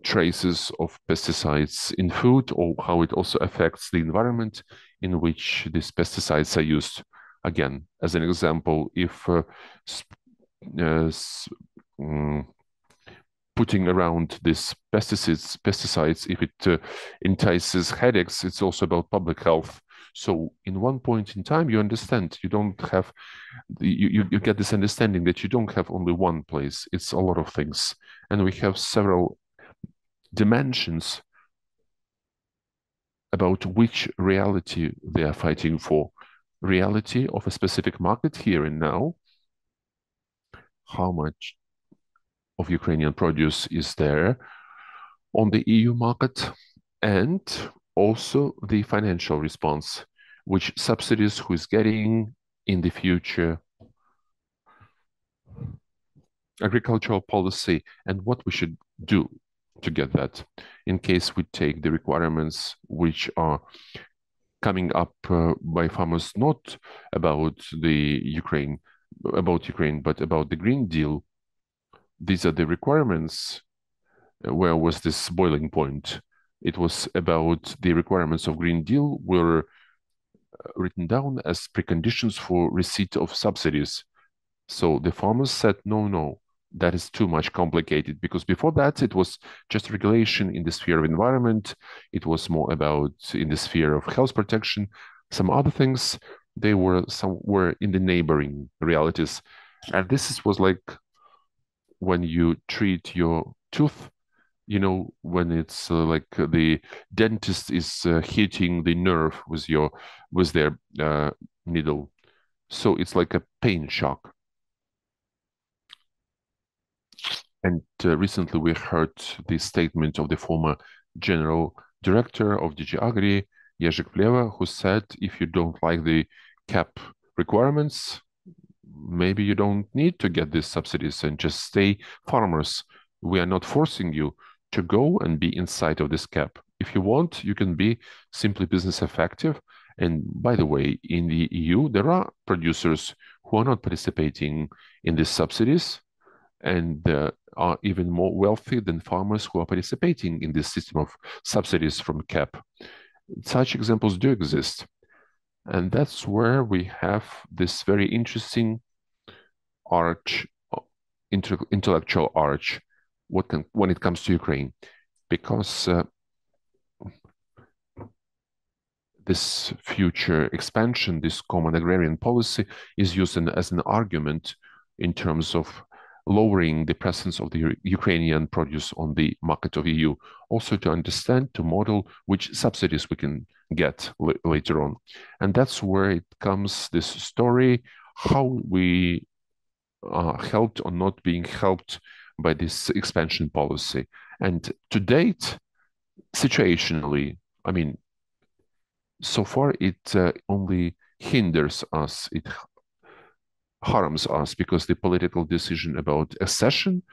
traces of pesticides in food or how it also affects the environment in which these pesticides are used. Again, as an example, if putting around these pesticides, if it entices headaches, it's also about public health. So in one point in time, you understand, you don't have, you get this understanding that you don't have only one place, it's a lot of things. And we have several dimensions about which reality they are fighting for. Reality of a specific market here and now, how much of Ukrainian produce is there on the EU market, and also the financial response, which subsidies who is getting in the future, agricultural policy, and what we should do to get that in case we take the requirements which are coming up by farmers, not about the Ukraine, but about the Green Deal. These are the requirements. Where was this boiling point? It was about the requirements of Green Deal were written down as preconditions for receipt of subsidies. So the farmers said, no, that is too much complicated, because before that it was just regulation in the sphere of environment. It was more about in the sphere of health protection. Some other things, they were somewhere in the neighboring realities. And was like when you treat your tooth, you know, when it's like the dentist is hitting the nerve with their needle. So it's like a pain shock. And recently we heard the statement of the former general director of DG Agri, Jerzy Pleva, who said, if you don't like the cap requirements, maybe you don't need to get these subsidies and just stay farmers. We are not forcing you to go and be inside of this cap. If you want, you can be simply business effective. And by the way, in the EU, there are producers who are not participating in these subsidies and are even more wealthy than farmers who are participating in this system of subsidies from CAP. Such examples do exist. And that's where we have this very interesting arch, intellectual arch, when it comes to Ukraine, because this future expansion, this common agrarian policy, is used as an argument in terms of lowering the presence of the Ukrainian produce on the market of EU, also to understand, to model which subsidies we can get later on. And that's where it comes, this story, how we are helped or not being helped by this expansion policy. And to date, situationally, I mean, so far it only hinders us, it harms us, because the political decision about accession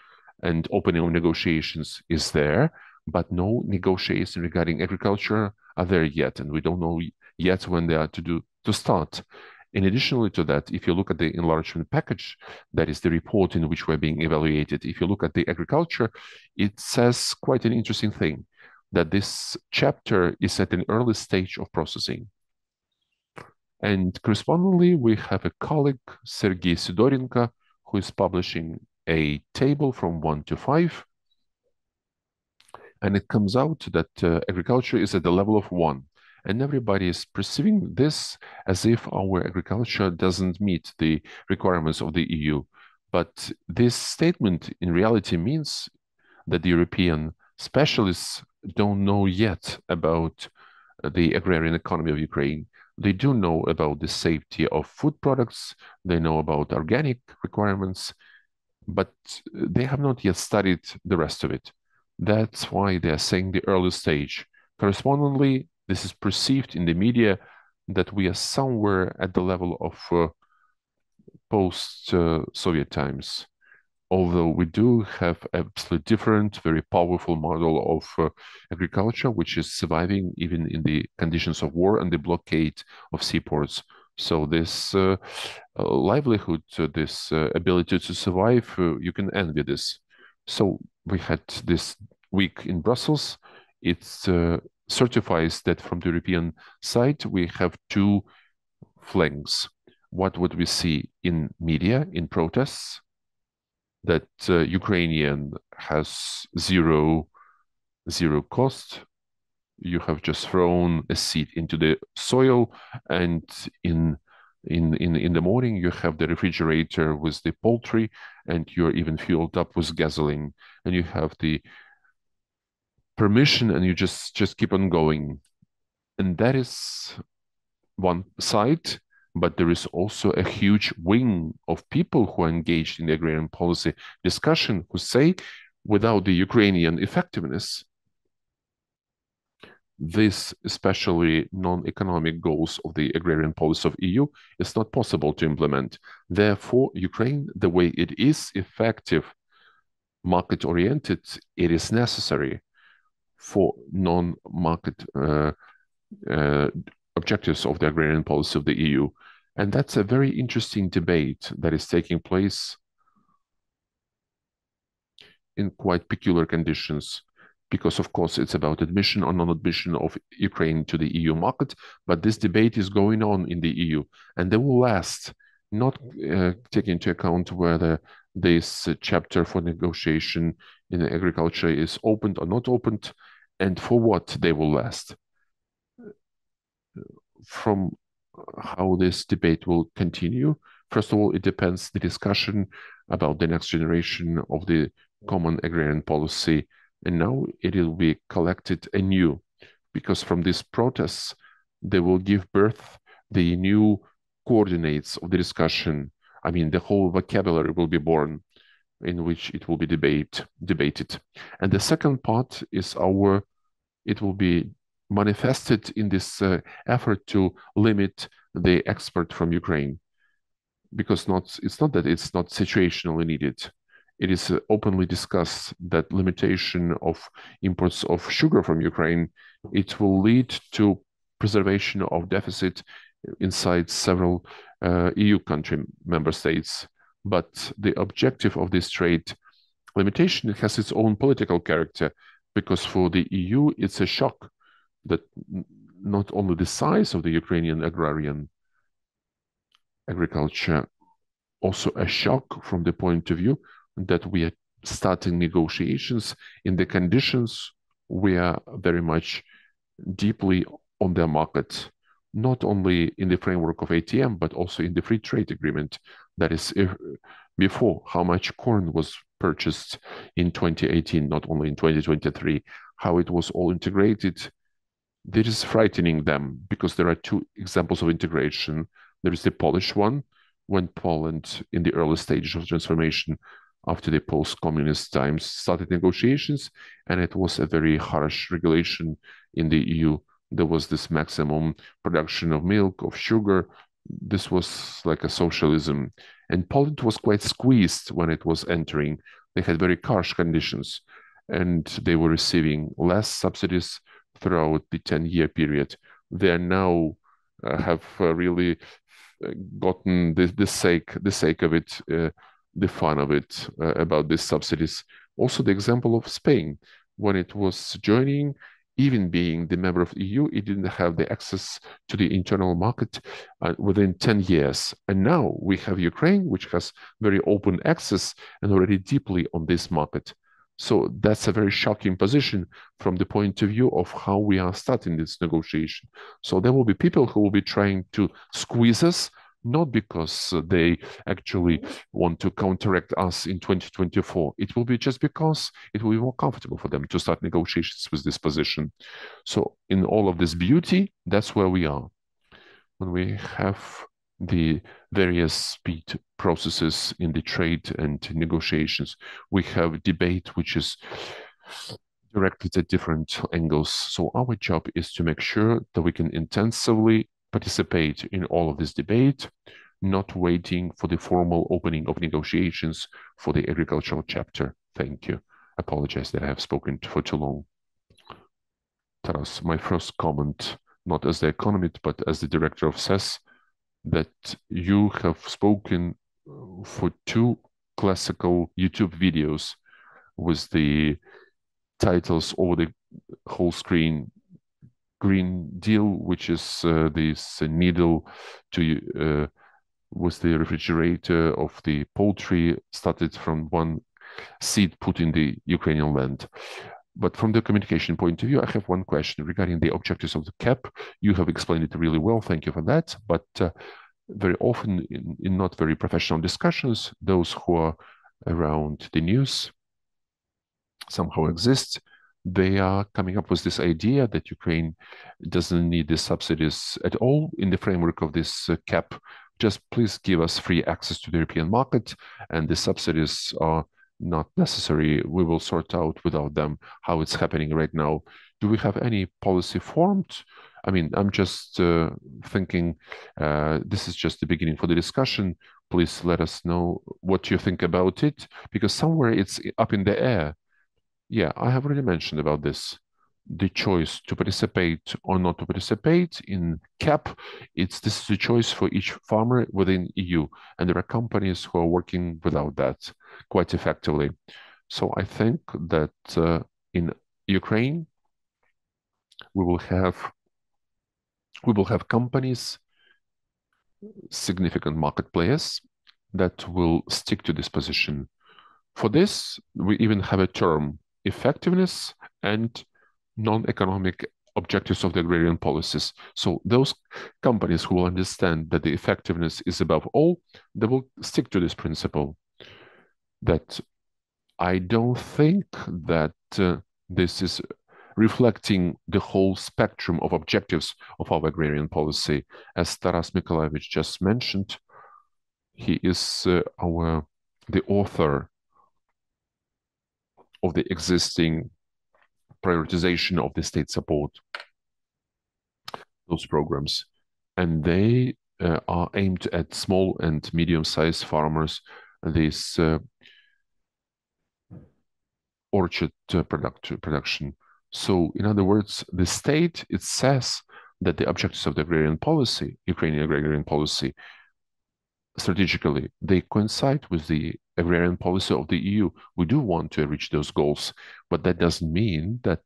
and opening of negotiations is there, but no negotiation regarding agriculture are there yet, and we don't know yet when they are to start. In addition to that, if you look at the enlargement package, that is the report in which we're being evaluated, if you look at the agriculture, it says quite an interesting thing, that this chapter is at an early stage of processing. And correspondingly, we have a colleague, Sergei Sidorenko, who is publishing a table from 1 to 5. And it comes out that agriculture is at the level of 1. And everybody is perceiving this as if our agriculture doesn't meet the requirements of the EU. But this statement in reality means that the European specialists don't know yet about the agrarian economy of Ukraine. They do know about the safety of food products, they know about organic requirements, but they have not yet studied the rest of it. That's why they are saying the early stage. Correspondingly, this is perceived in the media that we are somewhere at the level of post-Soviet times. Although we do have absolutely different, very powerful model of agriculture, which is surviving even in the conditions of war and the blockade of seaports. So this livelihood, this ability to survive, you can envy this. So we had this week in Brussels. It certifies that from the European side, we have two flanks. What would we see in media, in protests? That Ukrainian has zero cost. You have just thrown a seed into the soil, and in the morning you have the refrigerator with the poultry, and you're even fueled up with gasoline, and you have the permission, and you just keep on going. And that is one side, but there is also a huge wing of people who are engaged in the agrarian policy discussion who say, without the Ukrainian effectiveness, this, especially non-economic goals of the agrarian policy of EU, is not possible to implement. Therefore, Ukraine, the way it is effective, market-oriented, it is necessary for non-market objectives of the agrarian policy of the EU. And that's a very interesting debate that is taking place in quite peculiar conditions, because of course it's about admission or non-admission of Ukraine to the EU market, but this debate is going on in the EU, and they will last, not taking into account whether this chapter for negotiation in agriculture is opened or not opened, and for what they will last. From how this debate will continue, First of all, it depends the discussion about the next generation of the common agrarian policy, and now it will be collected anew, because from these protests they will give birth the new coordinates of the discussion. I mean, the whole vocabulary will be born in which it will be debated. And the second part is it will be manifested in this effort to limit the export from Ukraine, because it's not that it's not situationally needed. It is openly discussed that limitation of imports of sugar from Ukraine, it will lead to preservation of deficit inside several EU country member states. But the objective of this trade limitation has its own political character, because for the EU it's a shock that not only the size of the Ukrainian agrarian agriculture, also a shock from the point of view that we are starting negotiations in the conditions we are very much deeply on their market, not only in the framework of ATM, but also in the free trade agreement. That is, before, how much corn was purchased in 2018, not only in 2023, how it was all integrated. This is frightening them, because there are two examples of integration. There is the Polish one, when Poland, in the early stages of transformation after the post-communist times, started negotiations, and it was a very harsh regulation in the EU. There was this maximum production of milk, of sugar. This was like a socialism. And Poland was quite squeezed when it was entering. They had very harsh conditions, and they were receiving less subsidies throughout the 10-year period. They are now have really gotten the sake of it, the fun of it, about these subsidies. Also, the example of Spain, when it was joining, even being the member of the EU, it didn't have the access to the internal market within 10 years. And now we have Ukraine, which has very open access and already deeply on this market. So that's a very shocking position from the point of view of how we are starting this negotiation. So there will be people who will be trying to squeeze us, not because they actually want to counteract us in 2024. It will be just because it will be more comfortable for them to start negotiations with this position. So in all of this beauty, that's where we are. When we have the various speed processes in the trade and negotiations, we have debate which is directed at different angles. So our job is to make sure that we can intensively participate in all of this debate, not waiting for the formal opening of negotiations for the agricultural chapter. Thank you. Apologize that I have spoken for too long. Taras, my first comment, not as the economist, but as the director of CES, that you have spoken for two classical YouTube videos with the titles over the whole screen. Green Deal, which is this needle to with the refrigerator of the poultry, started from one seed put in the Ukrainian land. But from the communication point of view, I have one question regarding the objectives of the CAP. You have explained it really well. Thank you for that. But very often in not very professional discussions, those who are around the news somehow exist. They are coming up with this idea that Ukraine doesn't need the subsidies at all in the framework of this CAP. Just please give us free access to the European market, and the subsidies are not necessary. We will sort out without them how it's happening right now. Do we have any policy formed? I mean, I'm just thinking this is just the beginning for the discussion. Please let us know what you think about it, because somewhere it's up in the air. Yeah, I have already mentioned about this. The choice to participate or not to participate in CAP, this is a choice for each farmer within EU, and there are companies who are working without that quite effectively. So I think that in Ukraine we will have companies, significant market players that will stick to this position. For this, we even have a term: effectiveness and non-economic objectives of the agrarian policies. So those companies who will understand that the effectiveness is above all, they will stick to this principle. That I don't think that this is reflecting the whole spectrum of objectives of our agrarian policy. As Taras Mikolaevich just mentioned, he is the author of the existing prioritization of the state support, those programs. And they are aimed at small and medium-sized farmers, this orchard production. So, in other words, the state, it says that the objectives of the agrarian policy, Ukrainian agrarian policy, strategically, they coincide with the agrarian policy of the EU. We do want to reach those goals, but that doesn't mean that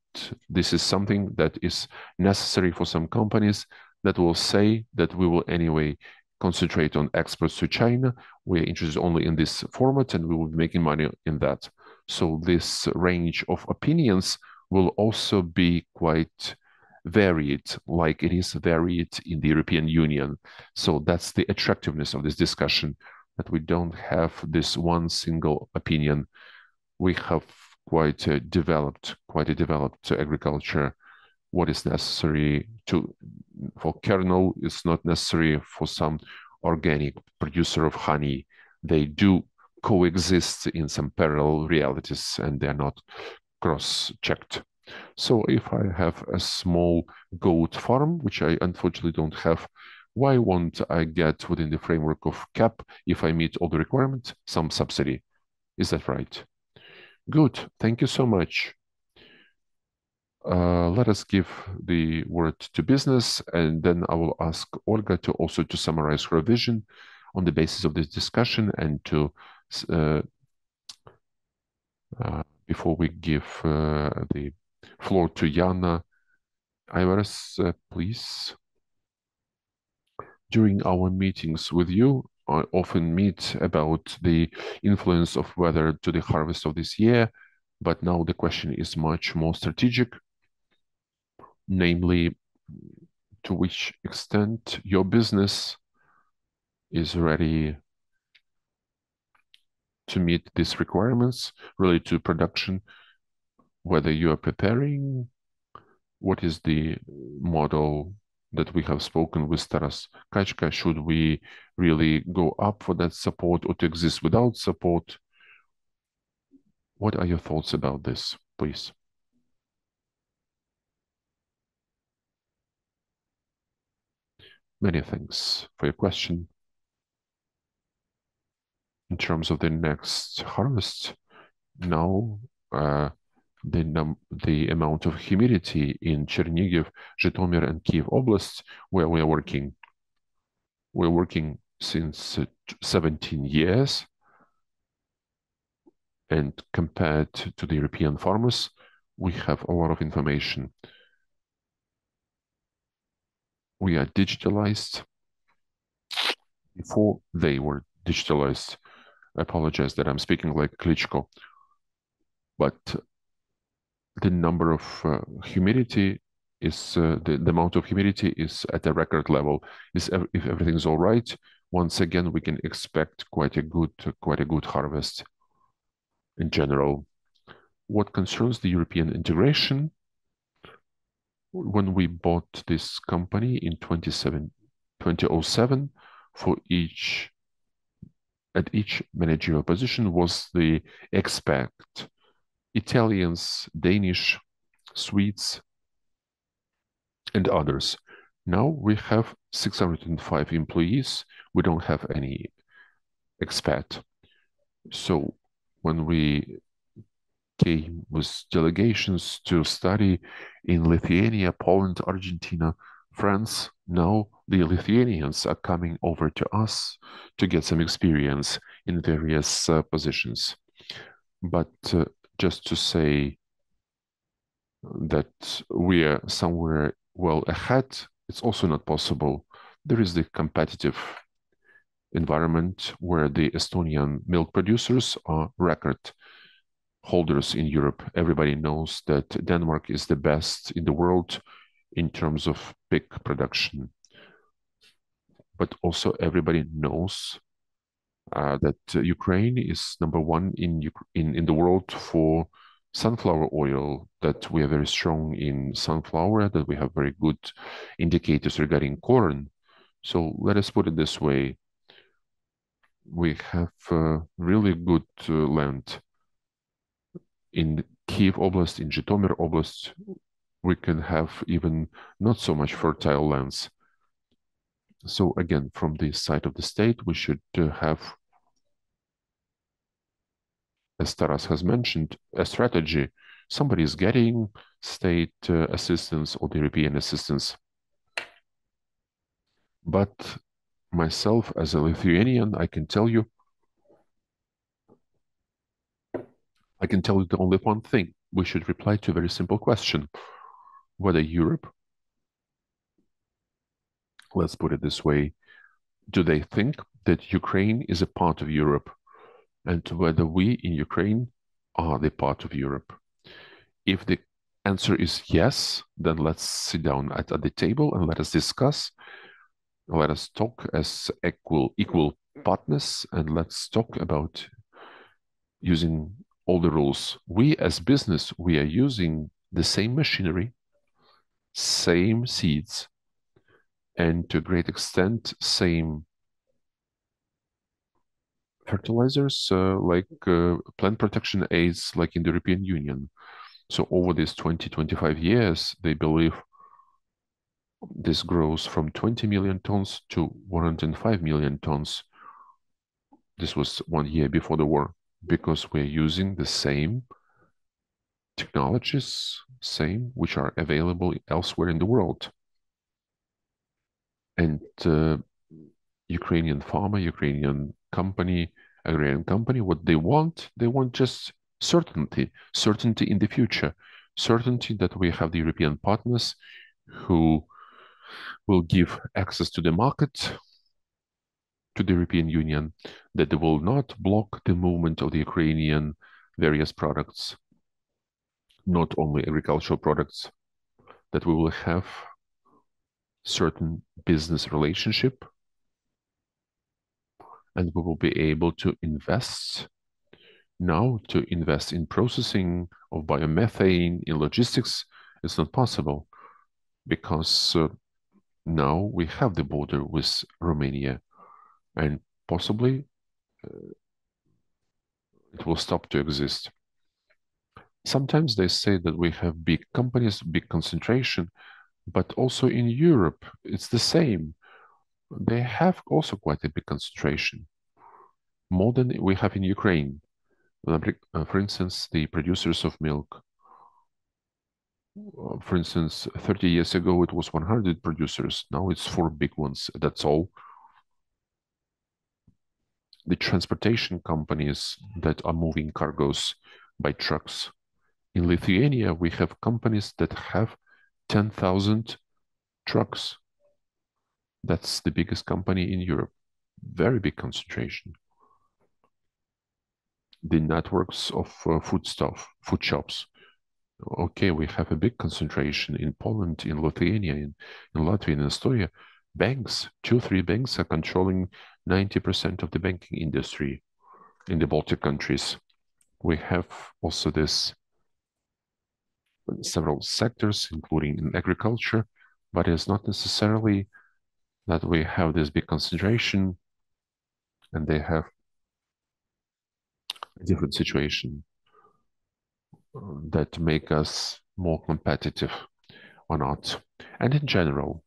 this is something that is necessary for some companies that will say that we will anyway concentrate on exports to China. We're interested only in this format and we will be making money in that. So this range of opinions will also be quite varied, like it is varied in the European Union. So that's the attractiveness of this discussion, that we don't have this one single opinion. We have quite a developed agriculture. What is necessary for kernel is not necessary for some organic producer of honey. They do coexist in some parallel realities and they're not cross-checked. So if I have a small goat farm, which I unfortunately don't have, why won't I get within the framework of CAP, if I meet all the requirements, some subsidy? Is that right? Good, thank you so much. Let us give the word to business, and then I will ask Olga to also to summarize her vision on the basis of this discussion, and to before we give the floor to Jana. Aivaras, please. During our meetings with you, I often meet about the influence of weather to the harvest of this year, but now the question is much more strategic, namely, to which extent your business is ready to meet these requirements related to production, whether you are preparing, what is the model that we have spoken with Taras Kachka? Should we really go up for that support or to exist without support? What are your thoughts about this, please? Many thanks for your question. In terms of the next harvest, now the amount of humidity in Chernihiv, Zhytomyr, and Kyiv Oblast, where we are working. We're working since 17 years, and compared to the European farmers, we have a lot of information. We are digitalized before they were digitalized. I apologize that I'm speaking like Klitschko, but the number of humidity is the amount of humidity is at a record level. If everything's all right, once again we can expect quite a good harvest in general. What concerns the European integration, when we bought this company in 2007, at each managerial position was the expat, Italians, Danish, Swedes, and others. Now we have 605 employees. We don't have any expat. So when we came with delegations to study in Lithuania, Poland, Argentina, France, now the Lithuanians are coming over to us to get some experience in various positions. But just to say that we are somewhere well ahead, it's also not possible. There is the competitive environment where the Estonian milk producers are record holders in Europe. Everybody knows that Denmark is the best in the world in terms of pig production. But also everybody knows that Ukraine is #1 in the world for sunflower oil, that we are very strong in sunflower, that we have very good indicators regarding corn. So let us put it this way. We have really good land. In Kiev Oblast, in Zhytomyr Oblast, we can have even not so much fertile lands. So again, from the side of the state, we should have, as Taras has mentioned, a strategy. Somebody is getting state assistance or the European assistance. But myself, as a Lithuanian, I can tell you the only one thing. We should reply to a very simple question. Whether Europe, let's put it this way, do they think that Ukraine is a part of Europe? And whether we in Ukraine are the part of Europe? If the answer is yes, then let's sit down at the table and let us discuss. Let us talk as equal partners, and let's talk about using all the rules. We as business, we are using the same machinery, same seeds, and to a great extent, same fertilizers, like plant protection aids, like in the European Union. So over these 20-25 years, they believe this grows from 20 million tons to 105 million tons. This was 1 year before the war, because we're using the same technologies, which are available elsewhere in the world. And Ukrainian farmer, Ukrainian company, agrarian company, what they want just certainty in the future, certainty that we have the European partners who will give access to the market, to the European Union, that they will not block the movement of the Ukrainian various products, not only agricultural products, that we will have certain business relationship, and we will be able to invest now. To invest in processing of biomethane, in logistics, it's not possible, because now we have the border with Romania, and possibly it will stop to exist. Sometimes they say that we have big companies, big concentration, but also in Europe, it's the same. They have also quite a big concentration, more than we have in Ukraine. For instance, the producers of milk. For instance, 30 years ago, it was 100 producers. Now it's 4 big ones. That's all. The transportation companies that are moving cargoes by trucks. In Lithuania, we have companies that have 10,000 trucks. That's the biggest company in Europe. Very big concentration. The networks of food shops. Okay, we have a big concentration in Poland, in Lithuania, in Latvia, in Estonia. Banks, 2-3 banks are controlling 90% of the banking industry in the Baltic countries. We have also this several sectors, including in agriculture, but it's not necessarily that we have this big concentration and they have a different situation that make us more competitive or not. And in general,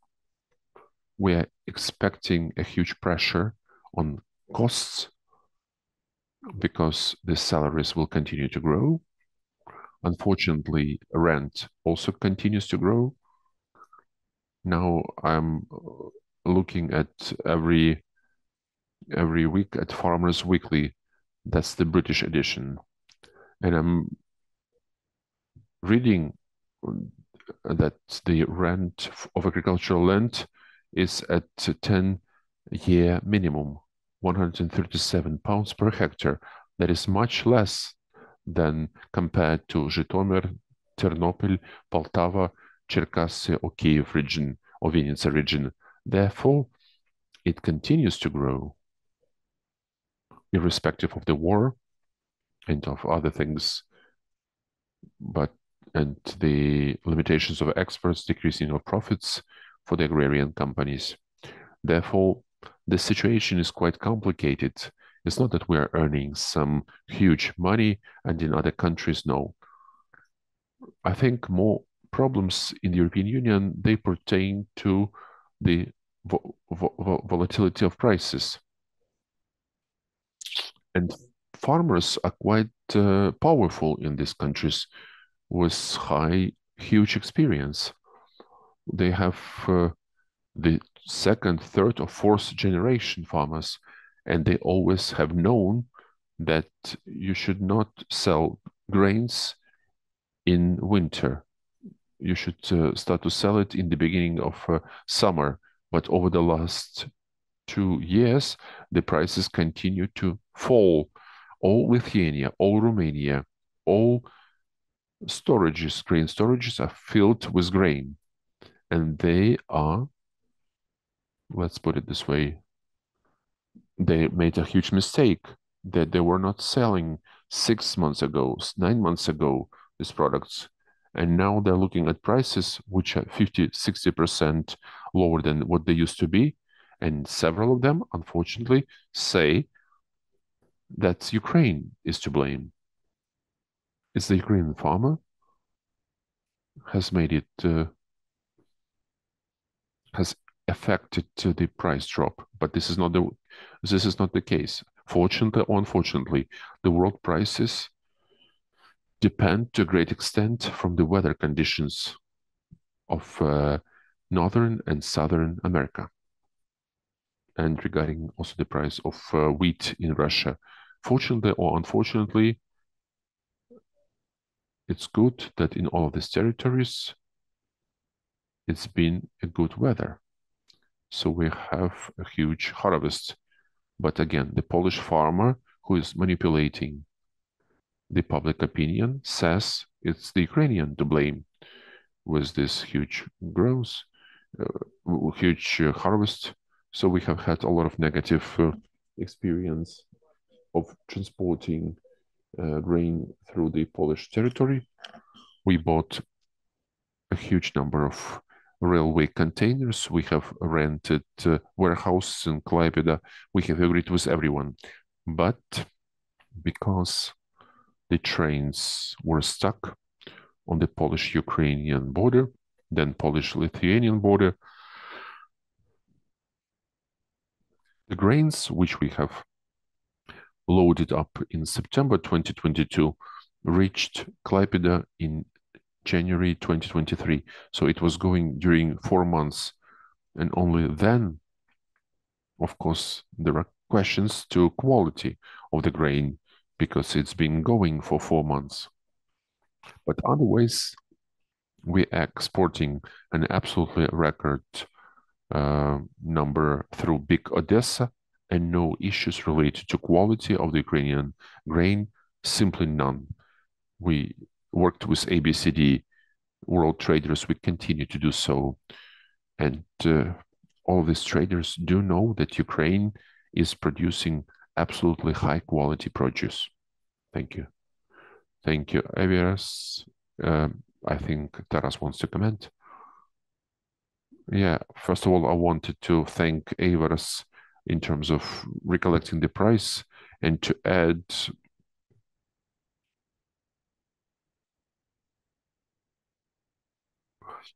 we're expecting a huge pressure on costs because the salaries will continue to grow. Unfortunately, rent also continues to grow. Now I'm looking at every week at Farmers Weekly. That's the British edition. And I'm reading that the rent of agricultural land is at 10-year minimum, 137 pounds per hectare. That is much less than compared to Zhytomyr, Ternopil, Poltava, Cherkasy or Kiev region or Vinnytsia region. Therefore, it continues to grow, irrespective of the war and of other things, and the limitations of exports, decreasing of profits for the agrarian companies. Therefore, the situation is quite complicated. It's not that we are earning some huge money and in other countries, no. I think more problems in the European Union, they pertain to the volatility of prices. And farmers are quite powerful in these countries with huge experience. They have the second, third, or fourth generation farmers, and they always have known that you should not sell grains in winter. You should start to sell it in the beginning of summer. But over the last 2 years, the prices continue to fall. All Lithuania, all Romania, all storages, grain storages are filled with grain. And they are, let's put it this way, they made a huge mistake that they were not selling 6 months ago, 9 months ago, these products. And now they're looking at prices which are 50, 60% lower than what they used to be. And several of them, unfortunately, say that Ukraine is to blame. It's the Ukrainian farmer has made it, has affected the price drop, but this is not the case. Fortunately or unfortunately, the world prices depend to a great extent from the weather conditions of Northern and Southern America, and regarding also the price of wheat in Russia. Fortunately or unfortunately, it's good that in all of these territories, it's been a good weather. So we have a huge harvest. But again, the Polish farmer who is manipulating the public opinion says it's the Ukrainian to blame with this huge growth, huge harvest. So we have had a lot of negative experience of transporting grain through the Polish territory. We bought a huge number of railway containers. We have rented warehouses in Klaipėda. We have agreed with everyone. But because the trains were stuck on the Polish-Ukrainian border, then Polish-Lithuanian border, the grains which we have loaded up in September 2022 reached Klaipėda in January 2023. So it was going during 4 months. And only then, of course, there are questions to quality of the grain because it's been going for 4 months. But otherwise, we're exporting an absolutely record number through Big Odessa, and no issues related to quality of the Ukrainian grain, simply none. We worked with ABCD world traders, we continue to do so. And all these traders do know that Ukraine is producing absolutely high quality produce. Thank you. Thank you, Aivaras. I think Taras wants to comment. Yeah, first of all, I wanted to thank Aivaras in terms of recollecting the price and to add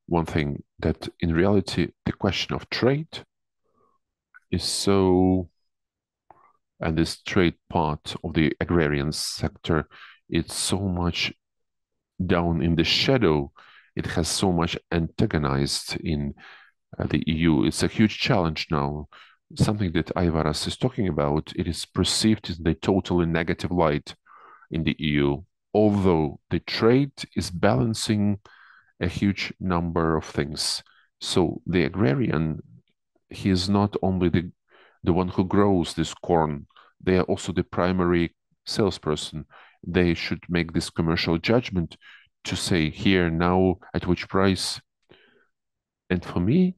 one thing, that in reality, the question of trade is so, and this trade part of the agrarian sector, it's so much down in the shadow. It has so much antagonized in the EU. It's a huge challenge now. Something that Aivaras is talking about, it is perceived in the totally negative light in the EU, although the trade is balancing a huge number of things. So the agrarian, he is not only the one who grows this corn, they are also the primary salesperson. They should make this commercial judgment to say here, now, at which price And for me,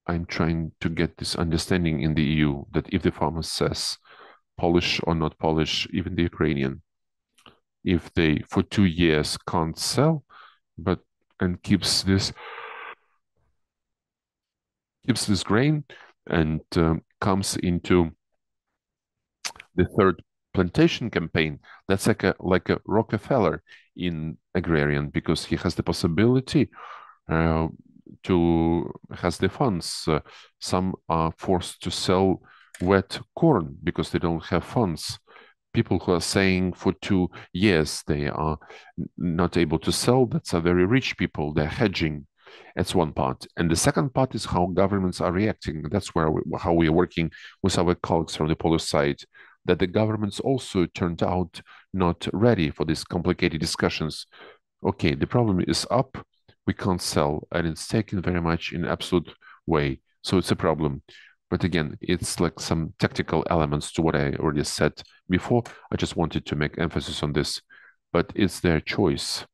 I'm trying to get this understanding in the EU that if the farmer says Polish or not Polish, even the Ukrainian, if they for 2 years can't sell, but and keeps this grain and comes into the third plantation campaign, that's like a Rockefeller in Agrarian, because he has the possibility uh, to has the funds. Some are forced to sell wet corn because they don't have funds. People who are saying for 2 years they are not able to sell, that's a very rich people, they're hedging. That's one part. And the second part is how governments are reacting. That's how we are working with our colleagues from the Polish side, that the governments also turned out not ready for these complicated discussions. Okay, the problem is up, we can't sell, and it's taken very much in absolute way. So it's a problem. But again, it's like some tactical elements to what I already said before. I just wanted to make emphasis on this. But it's their choice.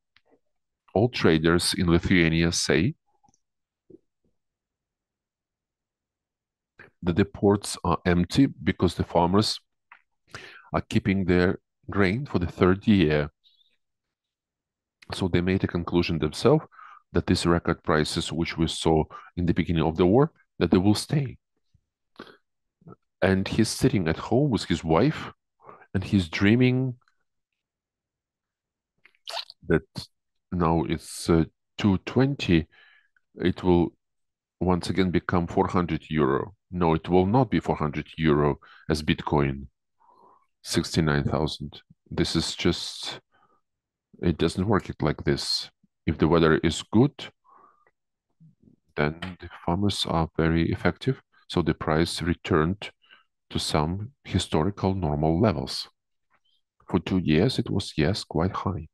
All traders in Lithuania say that the ports are empty because the farmers are keeping their grain for the third year. So they made a conclusion themselves that these record prices, which we saw in the beginning of the war, that they will stay. And he's sitting at home with his wife, and he's dreaming that now it's 220, it will once again become 400 euro. No, it will not be 400 euro as Bitcoin, 69,000. This is just, it doesn't work it like this. If the weather is good, then the farmers are very effective. So the price returned to some historical normal levels. For 2 years, it was, yes, quite high.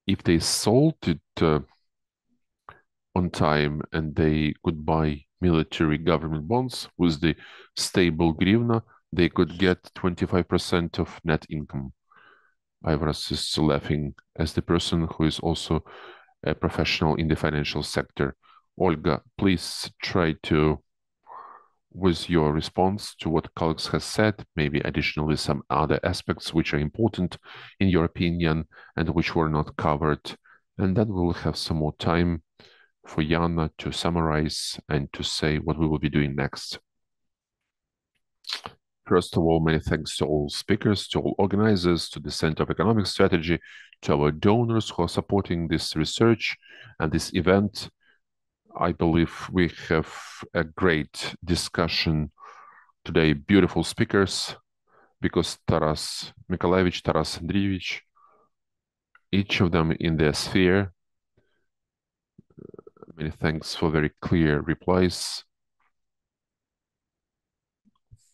If they sold it on time and they could buy military government bonds with the stable hryvnia, they could get 25% of net income. Aivaras is laughing as the person who is also a professional in the financial sector. Olga, please try to, with your response to what colleagues has said, maybe additionally some other aspects which are important in your opinion and which were not covered. And then we'll have some more time for Jana to summarize and to say what we will be doing next. First of all, many thanks to all speakers, to all organizers, to the Center of Economic Strategy, to our donors who are supporting this research and this event. I believe we have a great discussion today, beautiful speakers, because Taras Mikolaevich, Taras Andreevich, each of them in their sphere. Many thanks for very clear replies,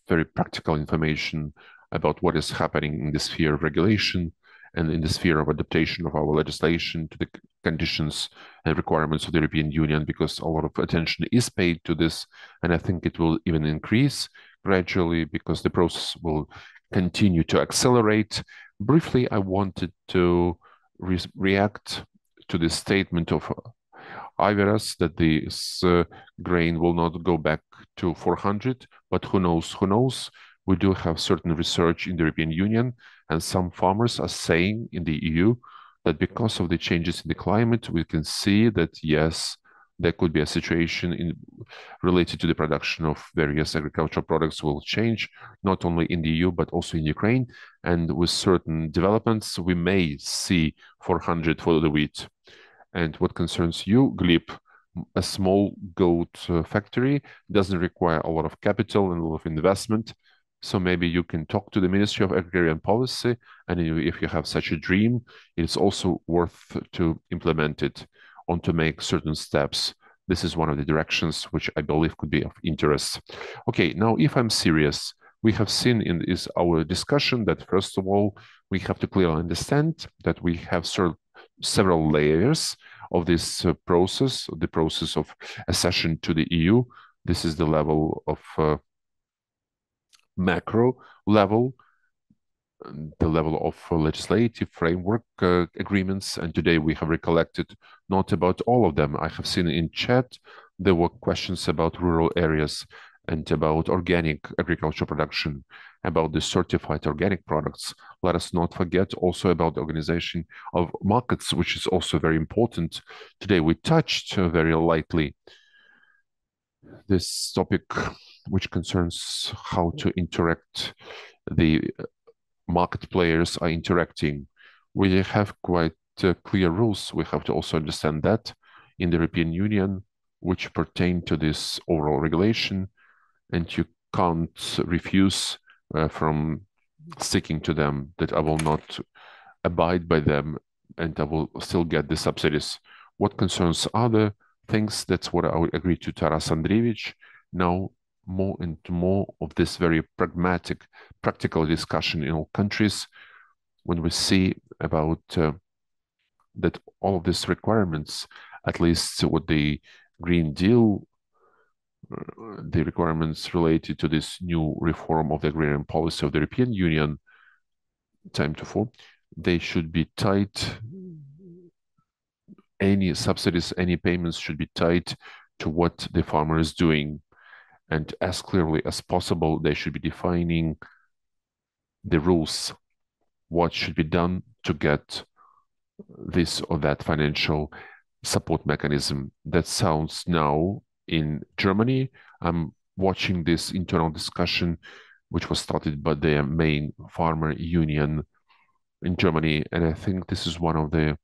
very practical information about what is happening in the sphere of regulation and in the sphere of adaptation of our legislation to the conditions and requirements of the European Union, because a lot of attention is paid to this, and I think it will even increase gradually because the process will continue to accelerate. Briefly, I wanted to react to the statement of Aivaras that this grain will not go back to 400, but who knows, who knows? We do have certain research in the European Union, and some farmers are saying in the EU that because of the changes in the climate, we can see that, yes, there could be a situation related to the production of various agricultural products will change, not only in the EU, but also in Ukraine. And with certain developments, we may see 400 for the wheat. And what concerns you, Gleb, a small goat factory doesn't require a lot of capital and a lot of investment. So maybe you can talk to the Ministry of Agrarian Policy, and if you have such a dream, it's also worth to implement it or to make certain steps. This is one of the directions which I believe could be of interest. Okay, now if I'm serious, we have seen in our discussion that first of all, we have to clearly understand that we have several layers of this process, the process of accession to the EU. This is the level of macro level. the level of legislative framework agreements, and today we have recollected not about all of them. I have seen in chat there were questions about rural areas and about organic agricultural production, about the certified organic products. Let us not forget also about the organization of markets, which is also very important. Today we touched very lightly this topic, which concerns how to interact, the market players are interacting. We have quite clear rules. We have to also understand that in the European Union, which pertain to this overall regulation, and you can't refuse from sticking to them, that I will not abide by them and I will still get the subsidies. What concerns other things, that's what I would agree to Taras Andreevich. Now, more and more of this very pragmatic, practical discussion in all countries, when we see about that all of these requirements, at least with the Green Deal, the requirements related to this new reform of the agrarian policy of the European Union, time to fall, they should be tied. Any subsidies, any payments should be tied to what the farmer is doing. And as clearly as possible, they should be defining the rules, what should be done to get this or that financial support mechanism. That sounds now in Germany. I'm watching this internal discussion, which was started by the main farmer union in Germany. And I think this is one of the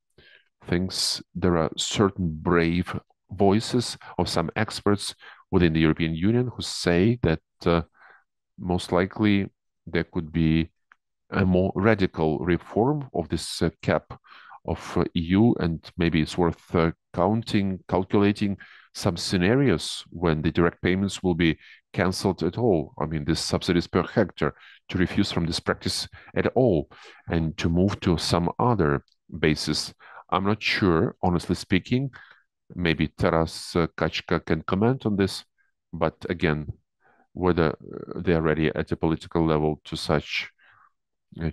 things. There are certain brave voices of some experts within the European Union who say that most likely there could be a more radical reform of this cap of EU, and maybe it's worth calculating some scenarios when the direct payments will be cancelled at all. I mean, this subsidies per hectare, to refuse from this practice at all and to move to some other basis. I'm not sure, honestly speaking. Maybe Taras Kachka can comment on this, but again, whether they are ready at a political level to such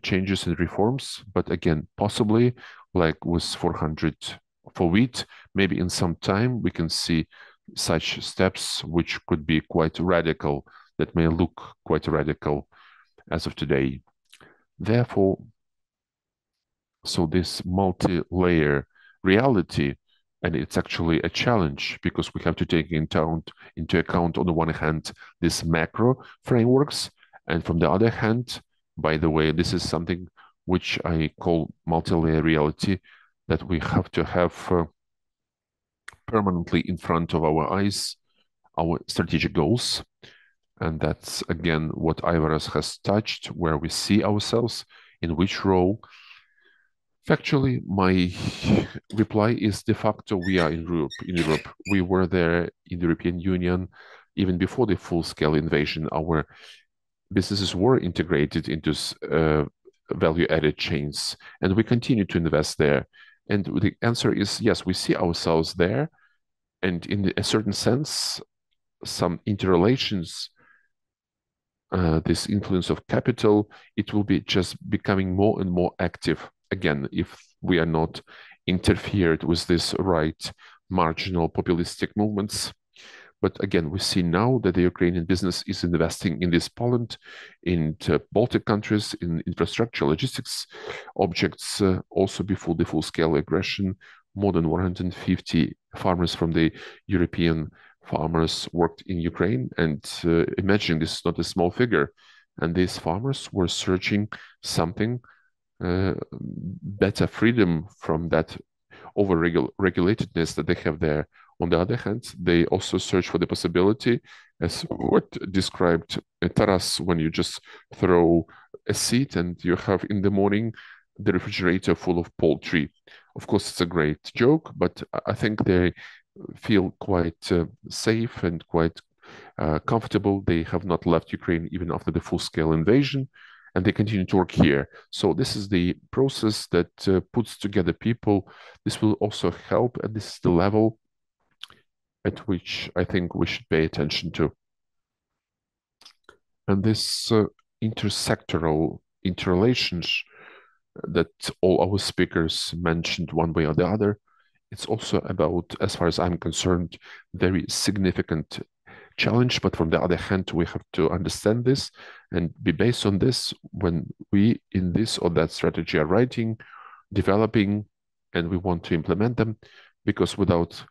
changes and reforms. But again, possibly like with 400 for wheat, maybe in some time we can see such steps which could be quite radical, that may look quite radical as of today. Therefore, so this multi-layer reality, and it's actually a challenge because we have to take into account on the one hand these macro frameworks, and from the other hand, by the way, this is something which I call multi-layer reality, that we have to have permanently in front of our eyes our strategic goals. And that's again what Aivaras has touched, where we see ourselves, in which role. Factually, my reply is de facto we are in Europe. We were there in the European Union even before the full-scale invasion. Our businesses were integrated into value-added chains, and we continue to invest there. And the answer is yes, we see ourselves there, and in a certain sense, some interrelations, this influence of capital, it will be just becoming more and more active. Again, if we are not interfered with this right marginal populistic movements. But again, we see now that the Ukrainian business is investing in this Poland, in Baltic countries, in infrastructure, logistics objects, also before the full-scale aggression. More than 150 farmers from the European farmers worked in Ukraine. And imagine, this is not a small figure. And these farmers were searching something, better freedom from that over-regulatedness that they have there. On the other hand, they also search for the possibility, as what described Taras, when you just throw a seed and you have in the morning the refrigerator full of poultry. Of course, it's a great joke, but I think they feel quite safe and quite comfortable. They have not left Ukraine even after the full-scale invasion, and they continue to work here. So this is the process that puts together people. This will also help, and this is the level at which I think we should pay attention to. And this intersectoral interrelations that all our speakers mentioned one way or the other. It's also about, as far as I'm concerned, very significant challenge, but from the other hand, we have to understand this and be based on this when we in this or that strategy are writing, developing, and we want to implement them, because without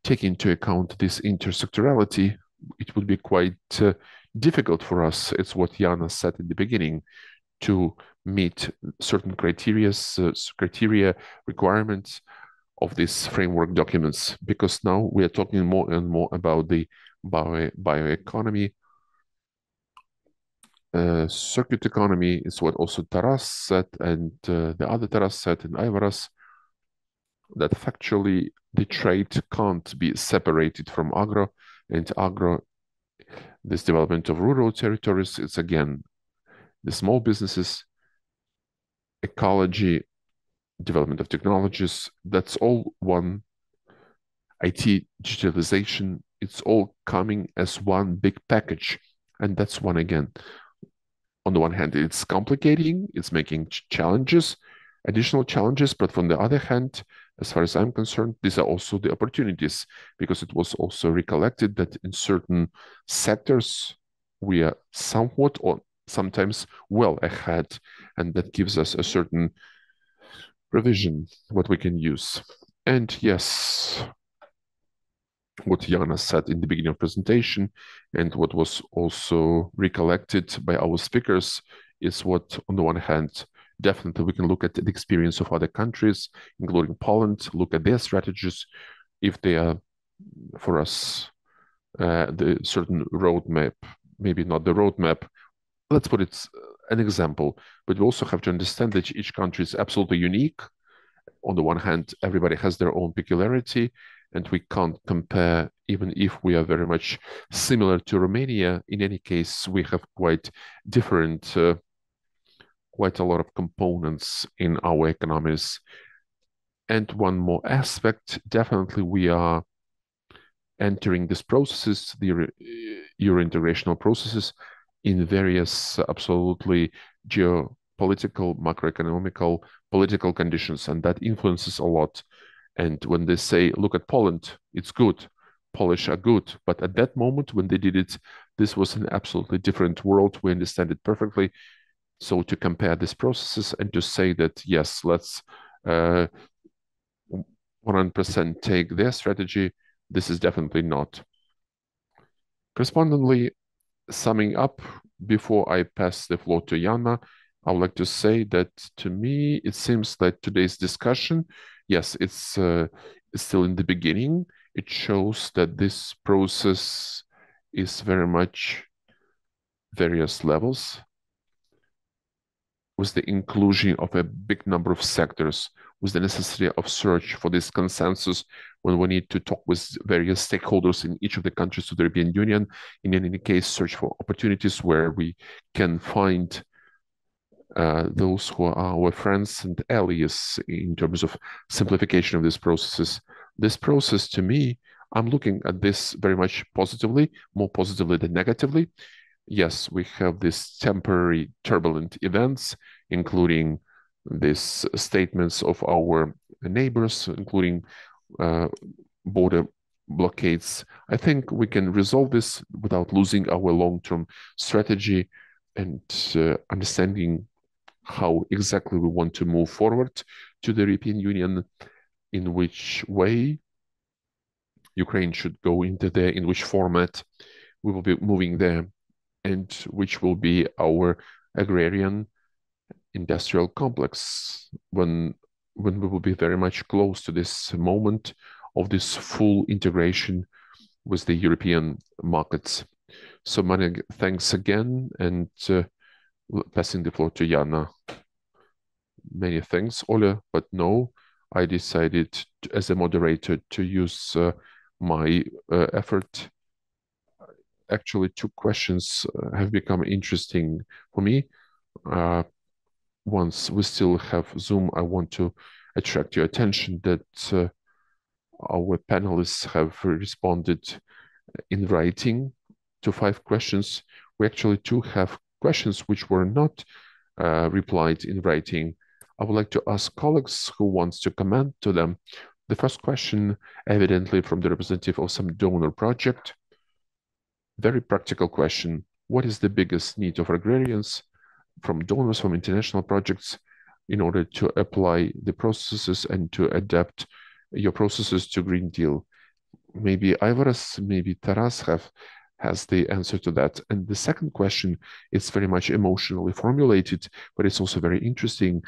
taking into account this intersectorality, it would be quite difficult for us. It's what Jana said in the beginning, to meet certain criteria, requirements of these framework documents, because now we are talking more and more about the bioeconomy. Circuit economy is what also Taras said, and the other Taras said, and Aivaras, that factually the trade can't be separated from agro, and agro, this development of rural territories, it's again the small businesses, ecology, development of technologies, that's all one. IT digitalization, it's all coming as one big package. And that's one again. On the one hand, it's complicating, it's making challenges, additional challenges, but from the other hand, as far as I'm concerned, these are also the opportunities, because it was also recollected that in certain sectors, we are somewhat or sometimes well ahead, and that gives us a certain provision, what we can use. And yes, what Jana said in the beginning of presentation and what was also recollected by our speakers is what, on the one hand, definitely we can look at the experience of other countries, including Poland, look at their strategies, if they are, for us, the certain roadmap, maybe not the roadmap, let's put it an example, but we also have to understand that each country is absolutely unique. On the one hand, everybody has their own peculiarity, and we can't compare, even if we are very much similar to Romania. In any case, we have quite different, quite a lot of components in our economies. And one more aspect, definitely we are entering these processes, the Euro-integrational processes, in various absolutely geopolitical, macroeconomical, political conditions, and that influences a lot. And when they say, look at Poland, it's good, Polish are good. But at that moment when they did it, this was an absolutely different world. We understand it perfectly. So to compare these processes and to say that, yes, let's 100% take their strategy, this is definitely not. Correspondingly, summing up, before I pass the floor to Jana, I would like to say that to me, it seems that today's discussion, yes, it's still in the beginning. It shows that this process is very much various levels, with the inclusion of a big number of sectors, with the necessity of search for this consensus when we need to talk with various stakeholders in each of the countries of the European Union. In any case, search for opportunities where we can find those who are our friends and allies in terms of simplification of these processes. This process, to me, I'm looking at this very much positively, more positively than negatively. Yes, we have these temporary turbulent events, including these statements of our neighbors, including border blockades. I think we can resolve this without losing our long-term strategy and understanding how exactly we want to move forward to the European Union, in which way Ukraine should go into there, in which format we will be moving there, and which will be our agrarian industrial complex when we will be very much close to this moment of this full integration with the European markets. So many thanks again, and passing the floor to Jana. Many thanks, Olga, but no, I decided as a moderator to use my effort. Actually, two questions have become interesting for me. Once we still have Zoom, I want to attract your attention that our panelists have responded in writing to 5 questions. We actually do have questions which were not replied in writing. I would like to ask colleagues who wants to comment to them. The first question, evidently from the representative of some donor project. Very practical question. What is the biggest need of agrarians from donors, from international projects, in order to apply the processes and to adapt your processes to Green Deal? Maybe Aivaras, maybe Taras has the answer to that. And the second question is very much emotionally formulated, but it's also very interesting.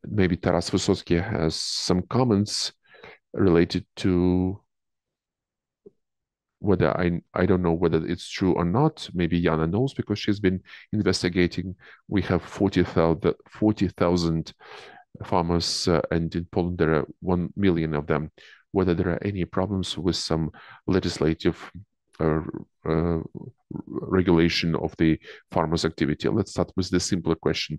Maybe Taras Vysotskyi has some comments related to whether I don't know whether it's true or not. Maybe Yana knows because she's been investigating. We have 40,000 farmers, and in Poland there are 1 million of them. Whether there are any problems with some legislative regulation of the farmers' activity. Let's start with the simpler question: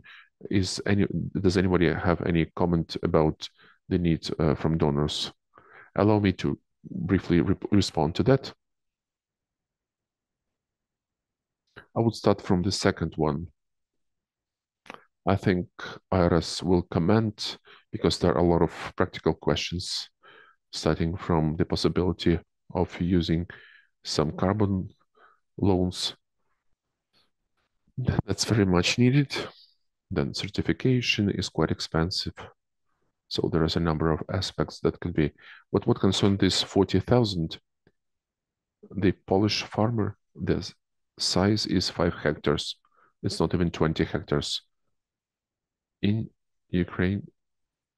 does anybody have any comment about the need from donors? Allow me to briefly respond to that. I would start from the second one. I think Aivaras will comment because there are a lot of practical questions, starting from the possibility of using some carbon loans. That's very much needed. Then certification is quite expensive. So there is a number of aspects that could be. But what concerns this 40,000, the Polish farmer, the size is 5 hectares. It's not even 20 hectares. In Ukraine,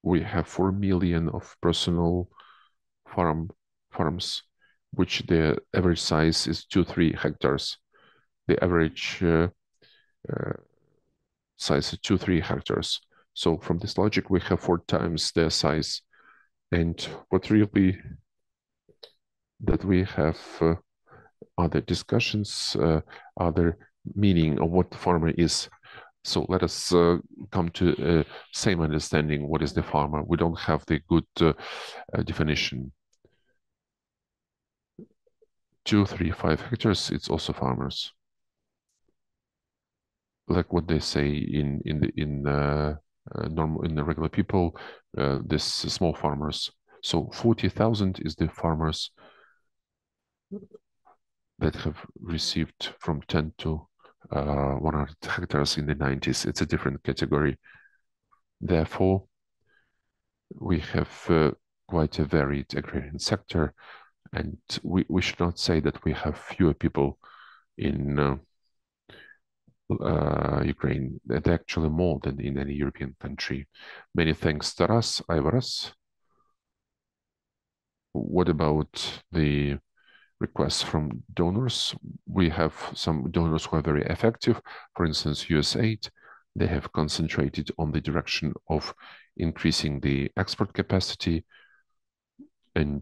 we have 4 million of personal farms, which the average size is 2-3 hectares. The average size is 2-3 hectares. So from this logic, we have 4 times their size. And what really that we have other discussions, other meaning of what the farmer is. So let us come to same understanding. What is the farmer? We don't have the good definition. 2, 3, 5 hectares. It's also farmers. Like what they say in the regular people, this small farmers. So 40,000 is the farmers that have received from 10 to 100 hectares in the 90s. It's a different category. Therefore, we have quite a varied agrarian sector, and we should not say that we have fewer people in Ukraine. They're actually more than in any European country. Many thanks, Taras. Aivaras. What about the requests from donors? We have some donors who are very effective. For instance, USAID, they have concentrated on the direction of increasing the export capacity and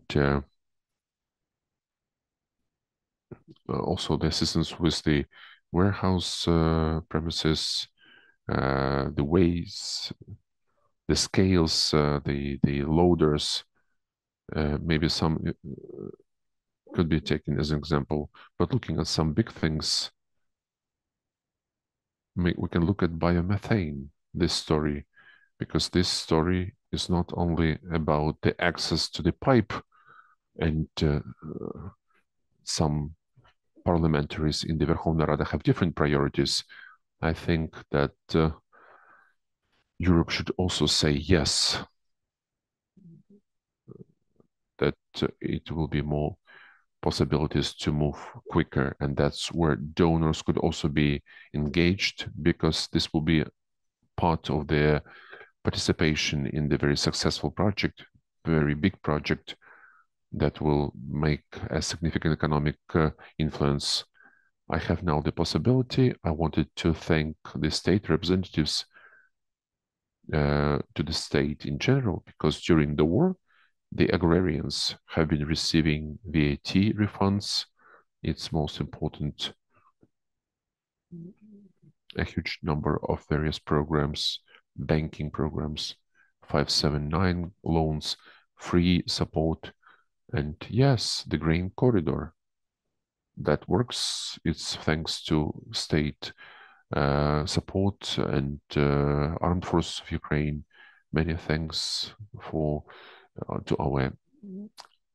also the assistance with the warehouse premises, the ways, the scales, the loaders, maybe some could be taken as an example. But looking at some big things, we can look at biomethane, this story, because this story is not only about the access to the pipe, and some parliamentaries in the Verkhovna Rada have different priorities. I think that Europe should also say yes, that it will be more possibilities to move quicker, and that's where donors could also be engaged, because this will be part of their participation in the very successful project, very big project that will make a significant economic influence. I have now the possibility. I wanted to thank the state representatives to the state in general, because during the war, the agrarians have been receiving VAT refunds. It's most important. A huge number of various programs, banking programs, 579 loans, free support, and yes, the grain corridor that works. It's thanks to state support and Armed Forces of Ukraine. Many thanks for to our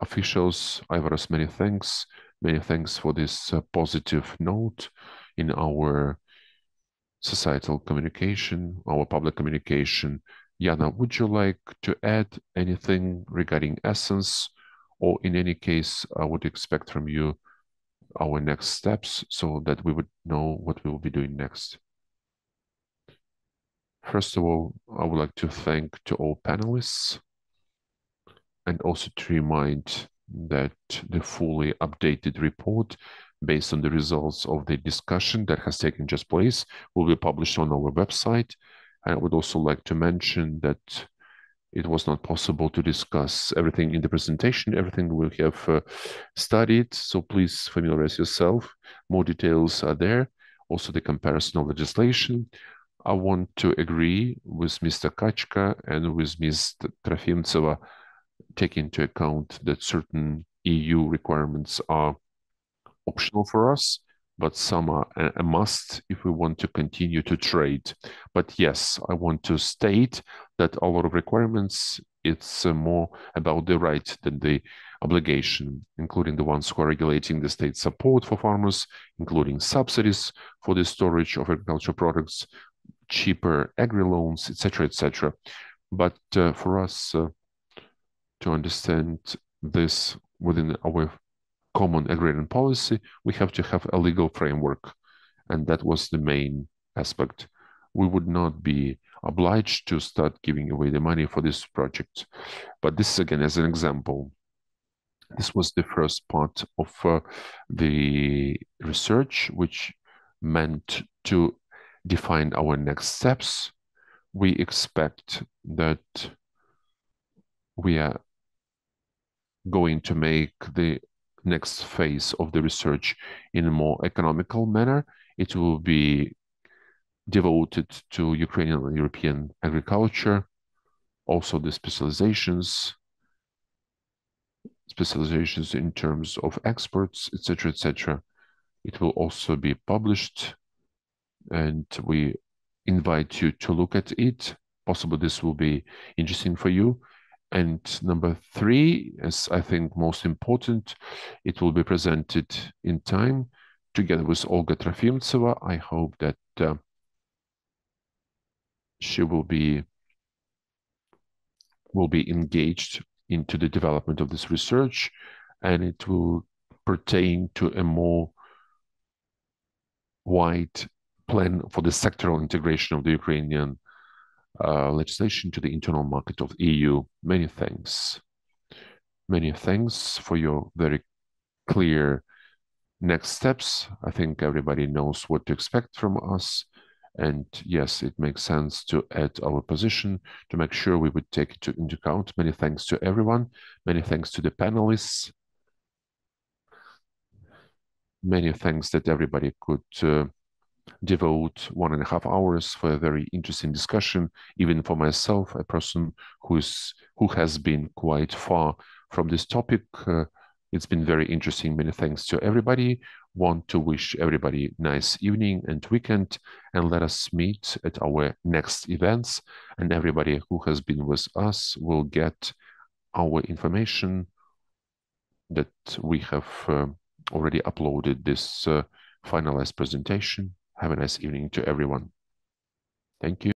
officials. Aivaras, many thanks. Many thanks for this positive note in our societal communication, our public communication. Jana, would you like to add anything regarding essence, or in any case, I would expect from you our next steps so that we would know what we will be doing next. First of all, I would like to thank to all panelists and also to remind that the fully updated report based on the results of the discussion that has taken just place will be published on our website. And I would also like to mention that it was not possible to discuss everything in the presentation, everything we have studied, so please familiarize yourself. More details are there, also the comparison of legislation. I want to agree with Mr. Kachka and with Ms. Trofimtseva, take into account that certain EU requirements are optional for us, but some are a must if we want to continue to trade. But yes, I want to state that a lot of requirements, it's more about the right than the obligation, including the ones who are regulating the state support for farmers, including subsidies for the storage of agricultural products, cheaper agri loans, etc., etc. But for us to understand this within our common agrarian policy, we have to have a legal framework, and that was the main aspect. We would not be obliged to start giving away the money for this project. But this is again as an example. This was the first part of the research, which meant to define our next steps. We expect that we are going to make the next phase of the research in a more economical manner. It will be devoted to Ukrainian and European agriculture, also the specializations in terms of exports, etc., etc. It will also be published, and we invite you to look at it. Possibly this will be interesting for you. And number 3, as I think most important, it will be presented in time together with Olga Trofimtseva. I hope that she will be engaged into the development of this research, and it will pertain to a more wide plan for the sectoral integration of the Ukrainian legislation to the internal market of the EU. Many thanks. Many thanks for your very clear next steps. I think everybody knows what to expect from us. And yes, it makes sense to add our position to make sure we would take it into account. Many thanks to everyone. Many thanks to the panelists. Many thanks that everybody could devote 1.5 hours for a very interesting discussion. Even for myself, a person who has been quite far from this topic, it's been very interesting. Many thanks to everybody. Want to wish everybody nice evening and weekend, and let us meet at our next events. And everybody who has been with us will get our information that we have already uploaded this finalized presentation. Have a nice evening to everyone. Thank you.